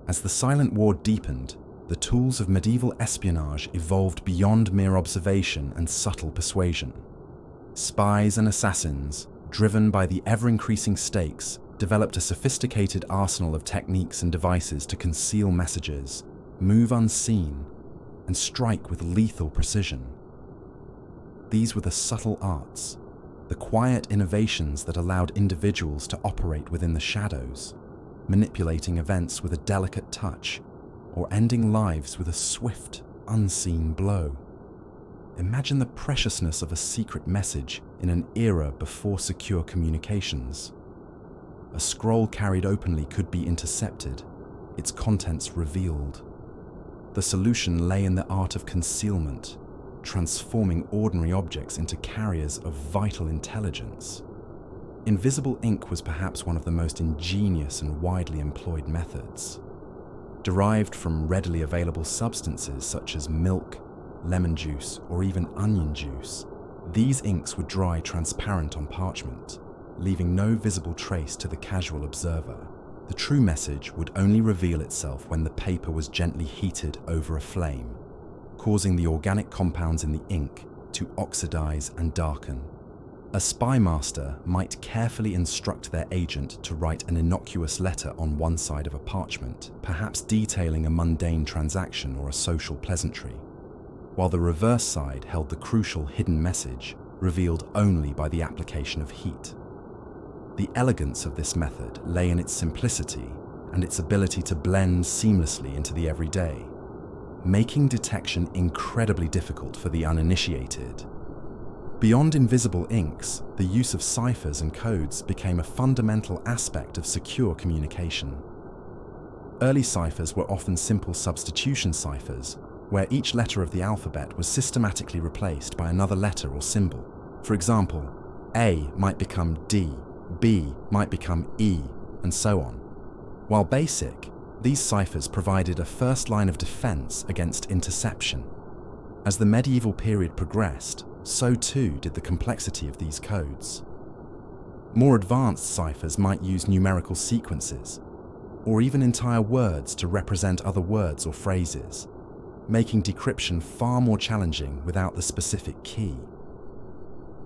As the Silent War deepened, the tools of medieval espionage evolved beyond mere observation and subtle persuasion. Spies and assassins, driven by the ever-increasing stakes, developed a sophisticated arsenal of techniques and devices to conceal messages, move unseen, and strike with lethal precision. These were the subtle arts, the quiet innovations that allowed individuals to operate within the shadows, manipulating events with a delicate touch, or ending lives with a swift, unseen blow. Imagine the preciousness of a secret message in an era before secure communications. A scroll carried openly could be intercepted, its contents revealed. The solution lay in the art of concealment, transforming ordinary objects into carriers of vital intelligence. Invisible ink was perhaps one of the most ingenious and widely employed methods. Derived from readily available substances such as milk, lemon juice, or even onion juice, these inks would dry transparent on parchment, leaving no visible trace to the casual observer. The true message would only reveal itself when the paper was gently heated over a flame, causing the organic compounds in the ink to oxidize and darken. A spymaster might carefully instruct their agent to write an innocuous letter on one side of a parchment, perhaps detailing a mundane transaction or a social pleasantry, while the reverse side held the crucial hidden message, revealed only by the application of heat. The elegance of this method lay in its simplicity and its ability to blend seamlessly into the everyday, making detection incredibly difficult for the uninitiated. Beyond invisible inks, the use of ciphers and codes became a fundamental aspect of secure communication. Early ciphers were often simple substitution ciphers, where each letter of the alphabet was systematically replaced by another letter or symbol. For example, A might become D, B might become E, and so on. While basic, these ciphers provided a first line of defense against interception. As the medieval period progressed, so too did the complexity of these codes. More advanced ciphers might use numerical sequences, or even entire words to represent other words or phrases, making decryption far more challenging without the specific key.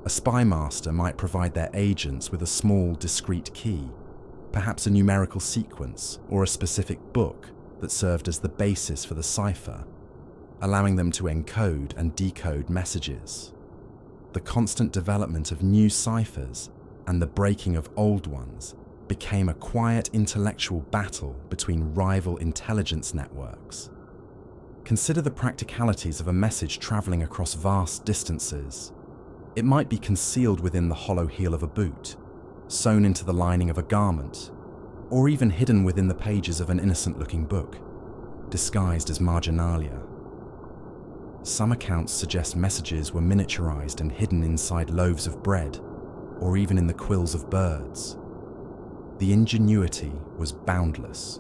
A spy master might provide their agents with a small, discrete key, perhaps a numerical sequence or a specific book that served as the basis for the cipher, allowing them to encode and decode messages. The constant development of new ciphers and the breaking of old ones became a quiet intellectual battle between rival intelligence networks. Consider the practicalities of a message traveling across vast distances. It might be concealed within the hollow heel of a boot, sewn into the lining of a garment, or even hidden within the pages of an innocent-looking book, disguised as marginalia. Some accounts suggest messages were miniaturized and hidden inside loaves of bread, or even in the quills of birds. The ingenuity was boundless,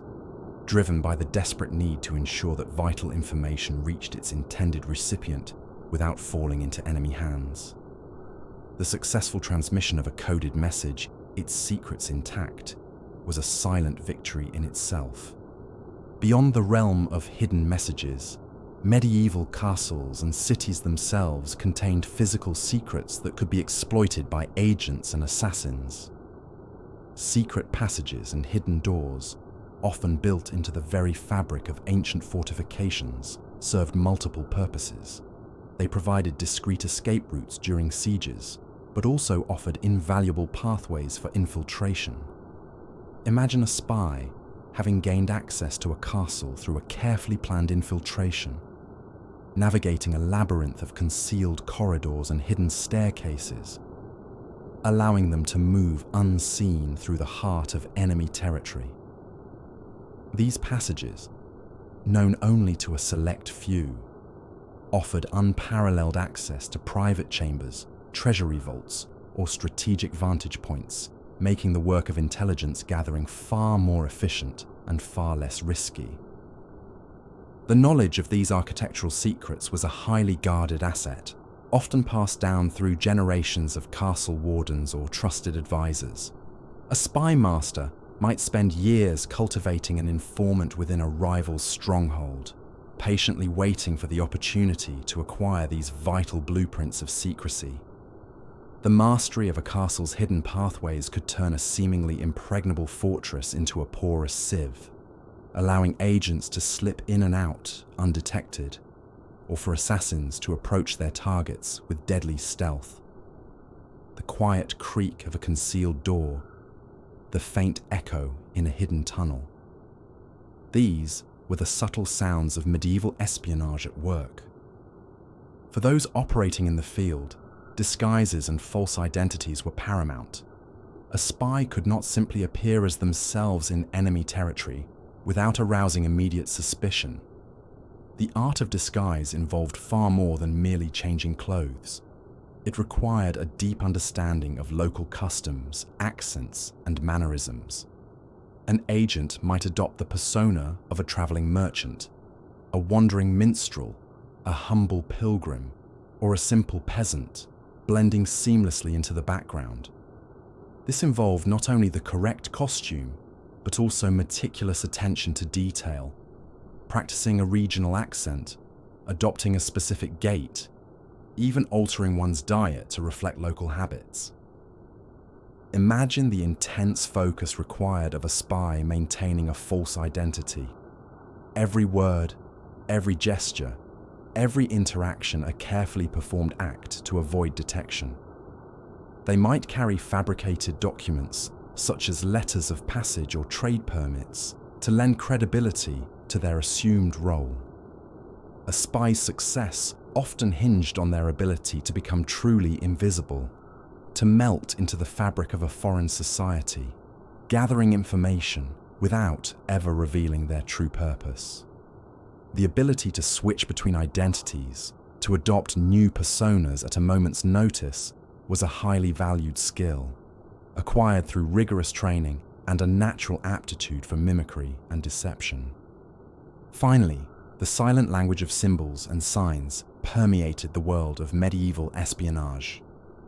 driven by the desperate need to ensure that vital information reached its intended recipient without falling into enemy hands. The successful transmission of a coded message, its secrets intact, was a silent victory in itself. Beyond the realm of hidden messages, medieval castles and cities themselves contained physical secrets that could be exploited by agents and assassins. Secret passages and hidden doors, often built into the very fabric of ancient fortifications, served multiple purposes. They provided discreet escape routes during sieges, but also offered invaluable pathways for infiltration. Imagine a spy having gained access to a castle through a carefully planned infiltration, navigating a labyrinth of concealed corridors and hidden staircases, allowing them to move unseen through the heart of enemy territory. These passages, known only to a select few, offered unparalleled access to private chambers, treasury vaults, or strategic vantage points, making the work of intelligence gathering far more efficient and far less risky. The knowledge of these architectural secrets was a highly guarded asset, often passed down through generations of castle wardens or trusted advisors. A spy master might spend years cultivating an informant within a rival's stronghold, patiently waiting for the opportunity to acquire these vital blueprints of secrecy. The mastery of a castle's hidden pathways could turn a seemingly impregnable fortress into a porous sieve, allowing agents to slip in and out undetected, or for assassins to approach their targets with deadly stealth. The quiet creak of a concealed door, the faint echo in a hidden tunnel. These were the subtle sounds of medieval espionage at work. For those operating in the field, disguises and false identities were paramount. A spy could not simply appear as themselves in enemy territory without arousing immediate suspicion. The art of disguise involved far more than merely changing clothes. It required a deep understanding of local customs, accents, and mannerisms. An agent might adopt the persona of a traveling merchant, a wandering minstrel, a humble pilgrim, or a simple peasant, blending seamlessly into the background. This involved not only the correct costume, but also meticulous attention to detail, practicing a regional accent, adopting a specific gait, even altering one's diet to reflect local habits. Imagine the intense focus required of a spy maintaining a false identity. Every word, every gesture, every interaction a carefully performed act to avoid detection. They might carry fabricated documents, such as letters of passage or trade permits, to lend credibility to their assumed role. A spy's success often hinged on their ability to become truly invisible, to melt into the fabric of a foreign society, gathering information without ever revealing their true purpose. The ability to switch between identities, to adopt new personas at a moment's notice, was a highly valued skill, a acquired through rigorous training and a natural aptitude for mimicry and deception. Finally, the silent language of symbols and signs permeated the world of medieval espionage.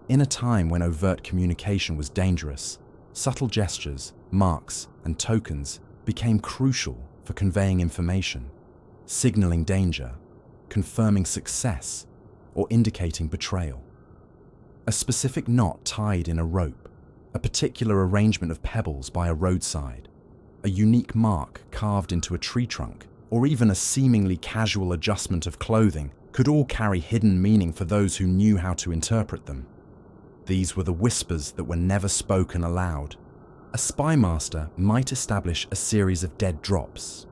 In a time when overt communication was dangerous, subtle gestures, marks, and tokens became crucial for conveying information, signaling danger, confirming success, or indicating betrayal. A specific knot tied in a rope, a particular arrangement of pebbles by a roadside, a unique mark carved into a tree trunk, or even a seemingly casual adjustment of clothing could all carry hidden meaning for those who knew how to interpret them. These were the whispers that were never spoken aloud. A spymaster might establish a series of dead drops,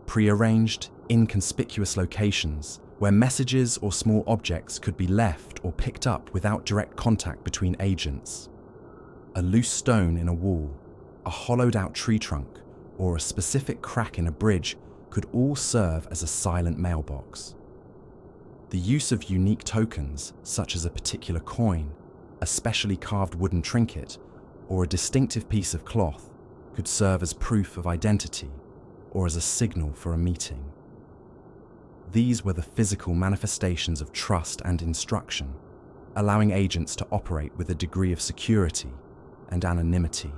prearranged, inconspicuous locations where messages or small objects could be left or picked up without direct contact between agents. A loose stone in a wall, a hollowed-out tree trunk, or a specific crack in a bridge could all serve as a silent mailbox. The use of unique tokens, such as a particular coin, a specially carved wooden trinket, or a distinctive piece of cloth, could serve as proof of identity or as a signal for a meeting. These were the physical manifestations of trust and instruction, allowing agents to operate with a degree of security and anonymity.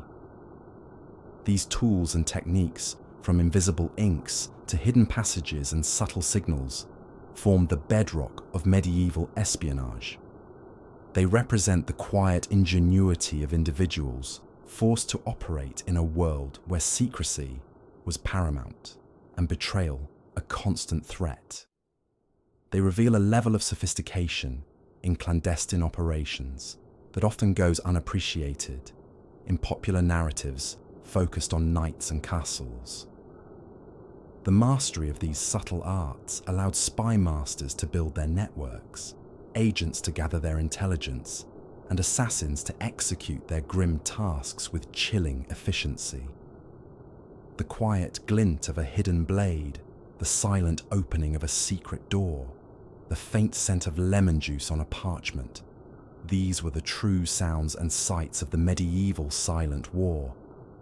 These tools and techniques, from invisible inks to hidden passages and subtle signals, formed the bedrock of medieval espionage. They represent the quiet ingenuity of individuals forced to operate in a world where secrecy was paramount and betrayal a constant threat. They reveal a level of sophistication in clandestine operations that often goes unappreciated in popular narratives focused on knights and castles. The mastery of these subtle arts allowed spy masters to build their networks, agents to gather their intelligence, and assassins to execute their grim tasks with chilling efficiency. The quiet glint of a hidden blade, the silent opening of a secret door, the faint scent of lemon juice on a parchment, these were the true sounds and sights of the medieval silent war,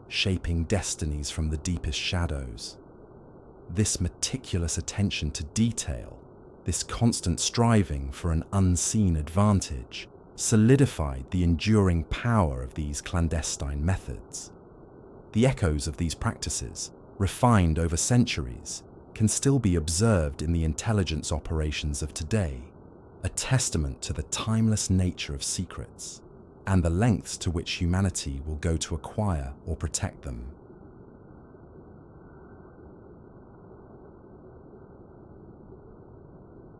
shaping destinies from the deepest shadows. This meticulous attention to detail, this constant striving for an unseen advantage, solidified the enduring power of these clandestine methods. The echoes of these practices, refined over centuries, can still be observed in the intelligence operations of today, a testament to the timeless nature of secrets and the lengths to which humanity will go to acquire or protect them.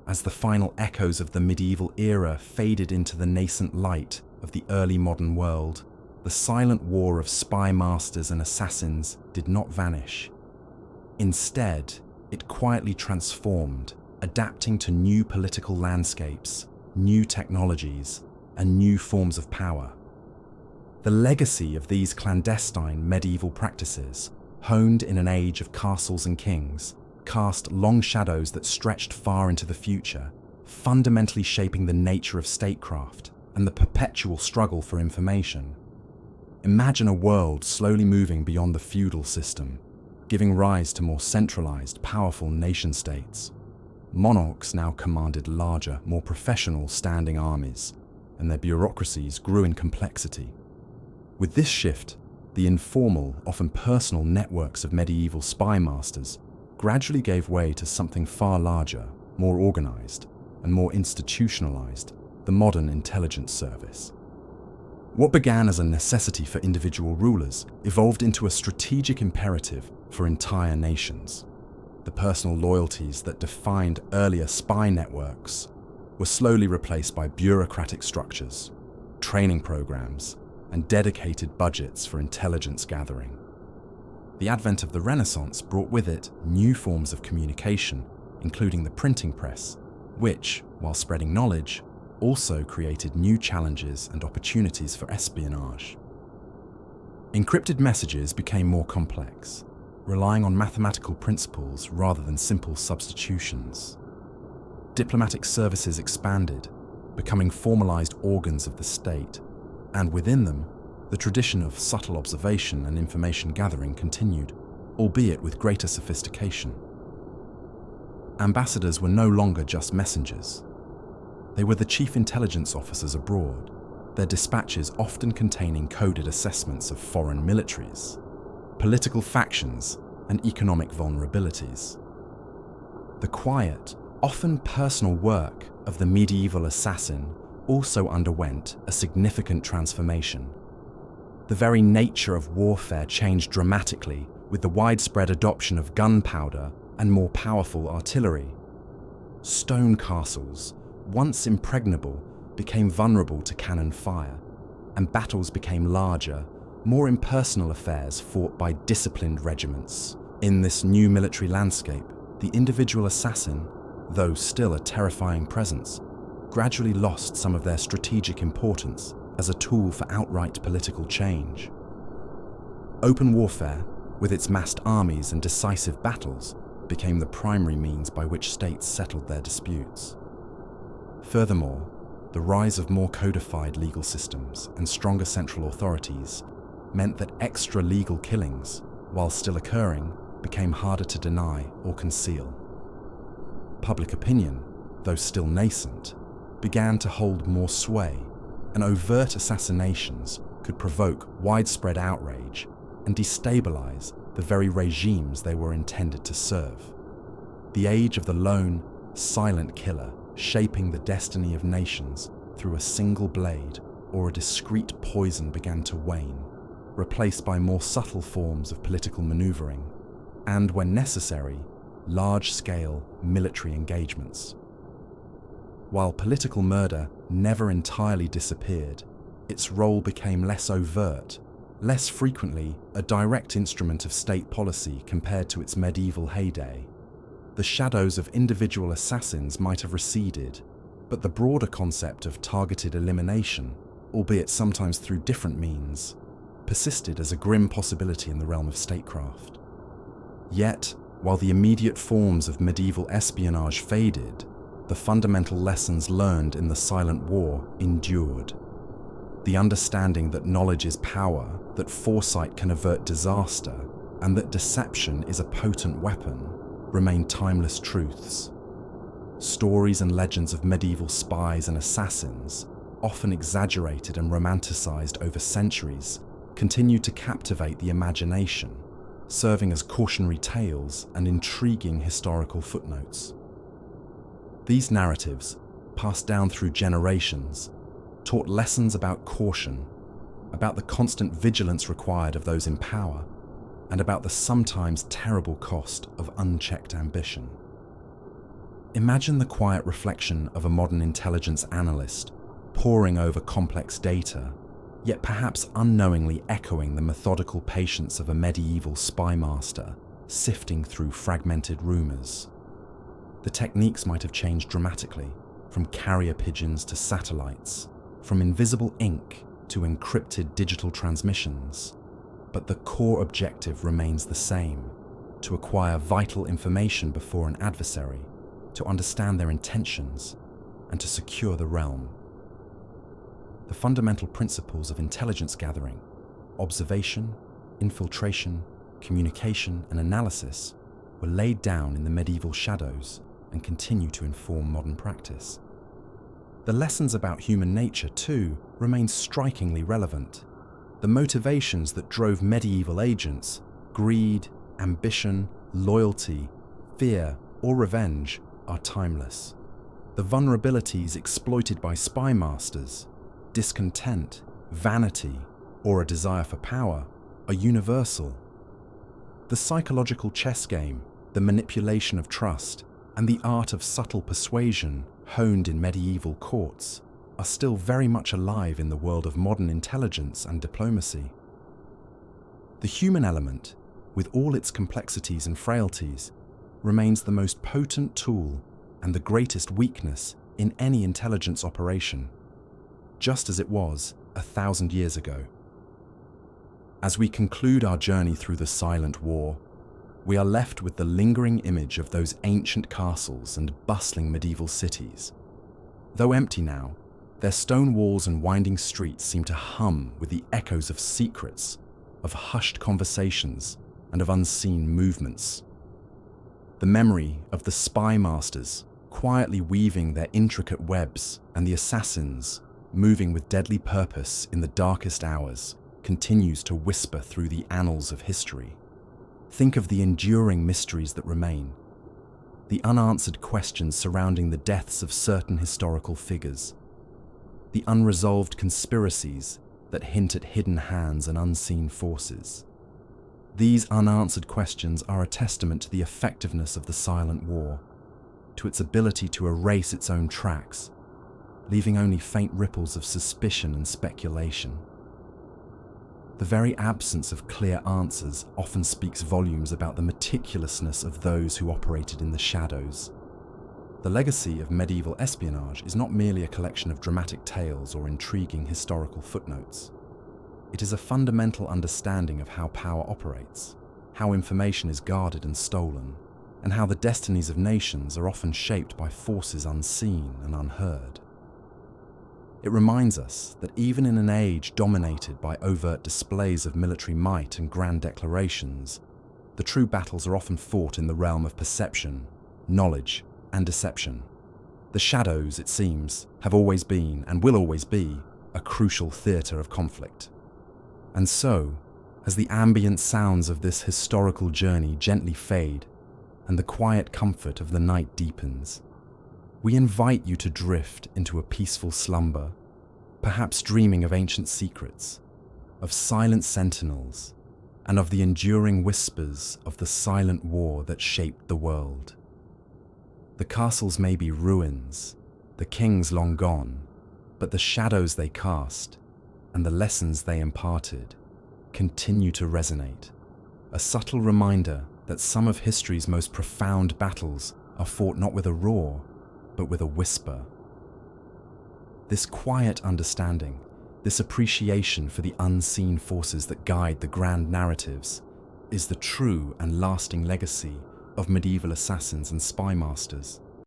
As the final echoes of the medieval era faded into the nascent light of the early modern world, the silent war of spy masters and assassins did not vanish. Instead, it quietly transformed, adapting to new political landscapes, new technologies, and new forms of power. The legacy of these clandestine medieval practices, honed in an age of castles and kings, cast long shadows that stretched far into the future, fundamentally shaping the nature of statecraft and the perpetual struggle for information. Imagine a world slowly moving beyond the feudal system, giving rise to more centralized, powerful nation-states. Monarchs now commanded larger, more professional standing armies, and their bureaucracies grew in complexity. With this shift, the informal, often personal networks of medieval spy masters gradually gave way to something far larger, more organized, and more institutionalized, the modern intelligence service. What began as a necessity for individual rulers evolved into a strategic imperative for entire nations. The personal loyalties that defined earlier spy networks were slowly replaced by bureaucratic structures, training programs, and dedicated budgets for intelligence gathering. The advent of the Renaissance brought with it new forms of communication, including the printing press, which, while spreading knowledge, also created new challenges and opportunities for espionage. Encrypted messages became more complex, relying on mathematical principles rather than simple substitutions. Diplomatic services expanded, becoming formalized organs of the state, and within them, The tradition of subtle observation and information gathering continued, albeit with greater sophistication. Ambassadors were no longer just messengers. They were the chief intelligence officers abroad, their dispatches often containing coded assessments of foreign militaries, political factions, and economic vulnerabilities. The quiet, often personal work of the medieval assassin also underwent a significant transformation. The very nature of warfare changed dramatically with the widespread adoption of gunpowder and more powerful artillery. Stone castles, once impregnable, became vulnerable to cannon fire, and battles became larger, more impersonal affairs fought by disciplined regiments. In this new military landscape, the individual assassin, though still a terrifying presence, gradually lost some of their strategic importance as a tool for outright political change. Open warfare, with its massed armies and decisive battles, became the primary means by which states settled their disputes. Furthermore, the rise of more codified legal systems and stronger central authorities meant that extra-legal killings, while still occurring, became harder to deny or conceal. Public opinion, though still nascent, began to hold more sway, and overt assassinations could provoke widespread outrage and destabilize the very regimes they were intended to serve. The age of the lone, silent killer shaping the destiny of nations through a single blade or a discreet poison began to wane, replaced by more subtle forms of political maneuvering, and, when necessary, large-scale military engagements. While political murder never entirely disappeared, its role became less overt, less frequently a direct instrument of state policy compared to its medieval heyday. The shadows of individual assassins might have receded, but the broader concept of targeted elimination, albeit sometimes through different means, persisted as a grim possibility in the realm of statecraft. Yet, while the immediate forms of medieval espionage faded, the fundamental lessons learned in the Silent War endured. The understanding that knowledge is power, that foresight can avert disaster, and that deception is a potent weapon, remain timeless truths. Stories and legends of medieval spies and assassins, often exaggerated and romanticized over centuries, continue to captivate the imagination, serving as cautionary tales and intriguing historical footnotes. These narratives, passed down through generations, taught lessons about caution, about the constant vigilance required of those in power, and about the sometimes terrible cost of unchecked ambition. Imagine the quiet reflection of a modern intelligence analyst poring over complex data, yet perhaps unknowingly echoing the methodical patience of a medieval spymaster sifting through fragmented rumors. The techniques might have changed dramatically, from carrier pigeons to satellites, from invisible ink to encrypted digital transmissions, but the core objective remains the same: to acquire vital information before an adversary, to understand their intentions, and to secure the realm. The fundamental principles of intelligence gathering, observation, infiltration, communication, and analysis were laid down in the medieval shadows and continue to inform modern practice. The lessons about human nature, too, remain strikingly relevant. The motivations that drove medieval agents, greed, ambition, loyalty, fear, or revenge, are timeless. The vulnerabilities exploited by spymasters, discontent, vanity, or a desire for power, are universal. The psychological chess game, the manipulation of trust, and the art of subtle persuasion honed in medieval courts are still very much alive in the world of modern intelligence and diplomacy. The human element, with all its complexities and frailties, remains the most potent tool and the greatest weakness in any intelligence operation, just as it was 1,000 years ago. As we conclude our journey through the Silent War, we are left with the lingering image of those ancient castles and bustling medieval cities. Though empty now, Their stone walls and winding streets seem to hum with the echoes of secrets, of hushed conversations, and of unseen movements. The memory of the SPYMASTERS quietly weaving their intricate webs and the assassins moving with deadly purpose in the darkest hours continues to whisper through the annals of history. Think of the enduring mysteries that remain, the unanswered questions surrounding the deaths of certain historical figures, the unresolved conspiracies that hint at hidden hands and unseen forces. These unanswered questions are a testament to the effectiveness of the silent war, to its ability to erase its own tracks, leaving only faint ripples of suspicion and speculation. The very absence of clear answers often speaks volumes about the meticulousness of those who operated in the shadows. The legacy of medieval espionage is not merely a collection of dramatic tales or intriguing historical footnotes. It is a fundamental understanding of how power operates, how information is guarded and stolen, and how the destinies of nations are often shaped by forces unseen and unheard. It reminds us that even in an age dominated by overt displays of military might and grand declarations, the true battles are often fought in the realm of perception, knowledge, and deception. The shadows, it seems, have always been, and will always be, a crucial theatre of conflict. And so, as the ambient sounds of this historical journey gently fade, and the quiet comfort of the night deepens, we invite you to drift into a peaceful slumber, perhaps dreaming of ancient secrets, of silent sentinels, and of the enduring whispers of the silent war that shaped the world. The castles may be ruins, the kings long gone, but the shadows they cast, and the lessons they imparted, continue to resonate, a subtle reminder that some of history's most profound battles are fought not with a roar, but with a whisper. This quiet understanding, this appreciation for the unseen forces that guide the grand narratives, is the true and lasting legacy of medieval assassins and spy masters.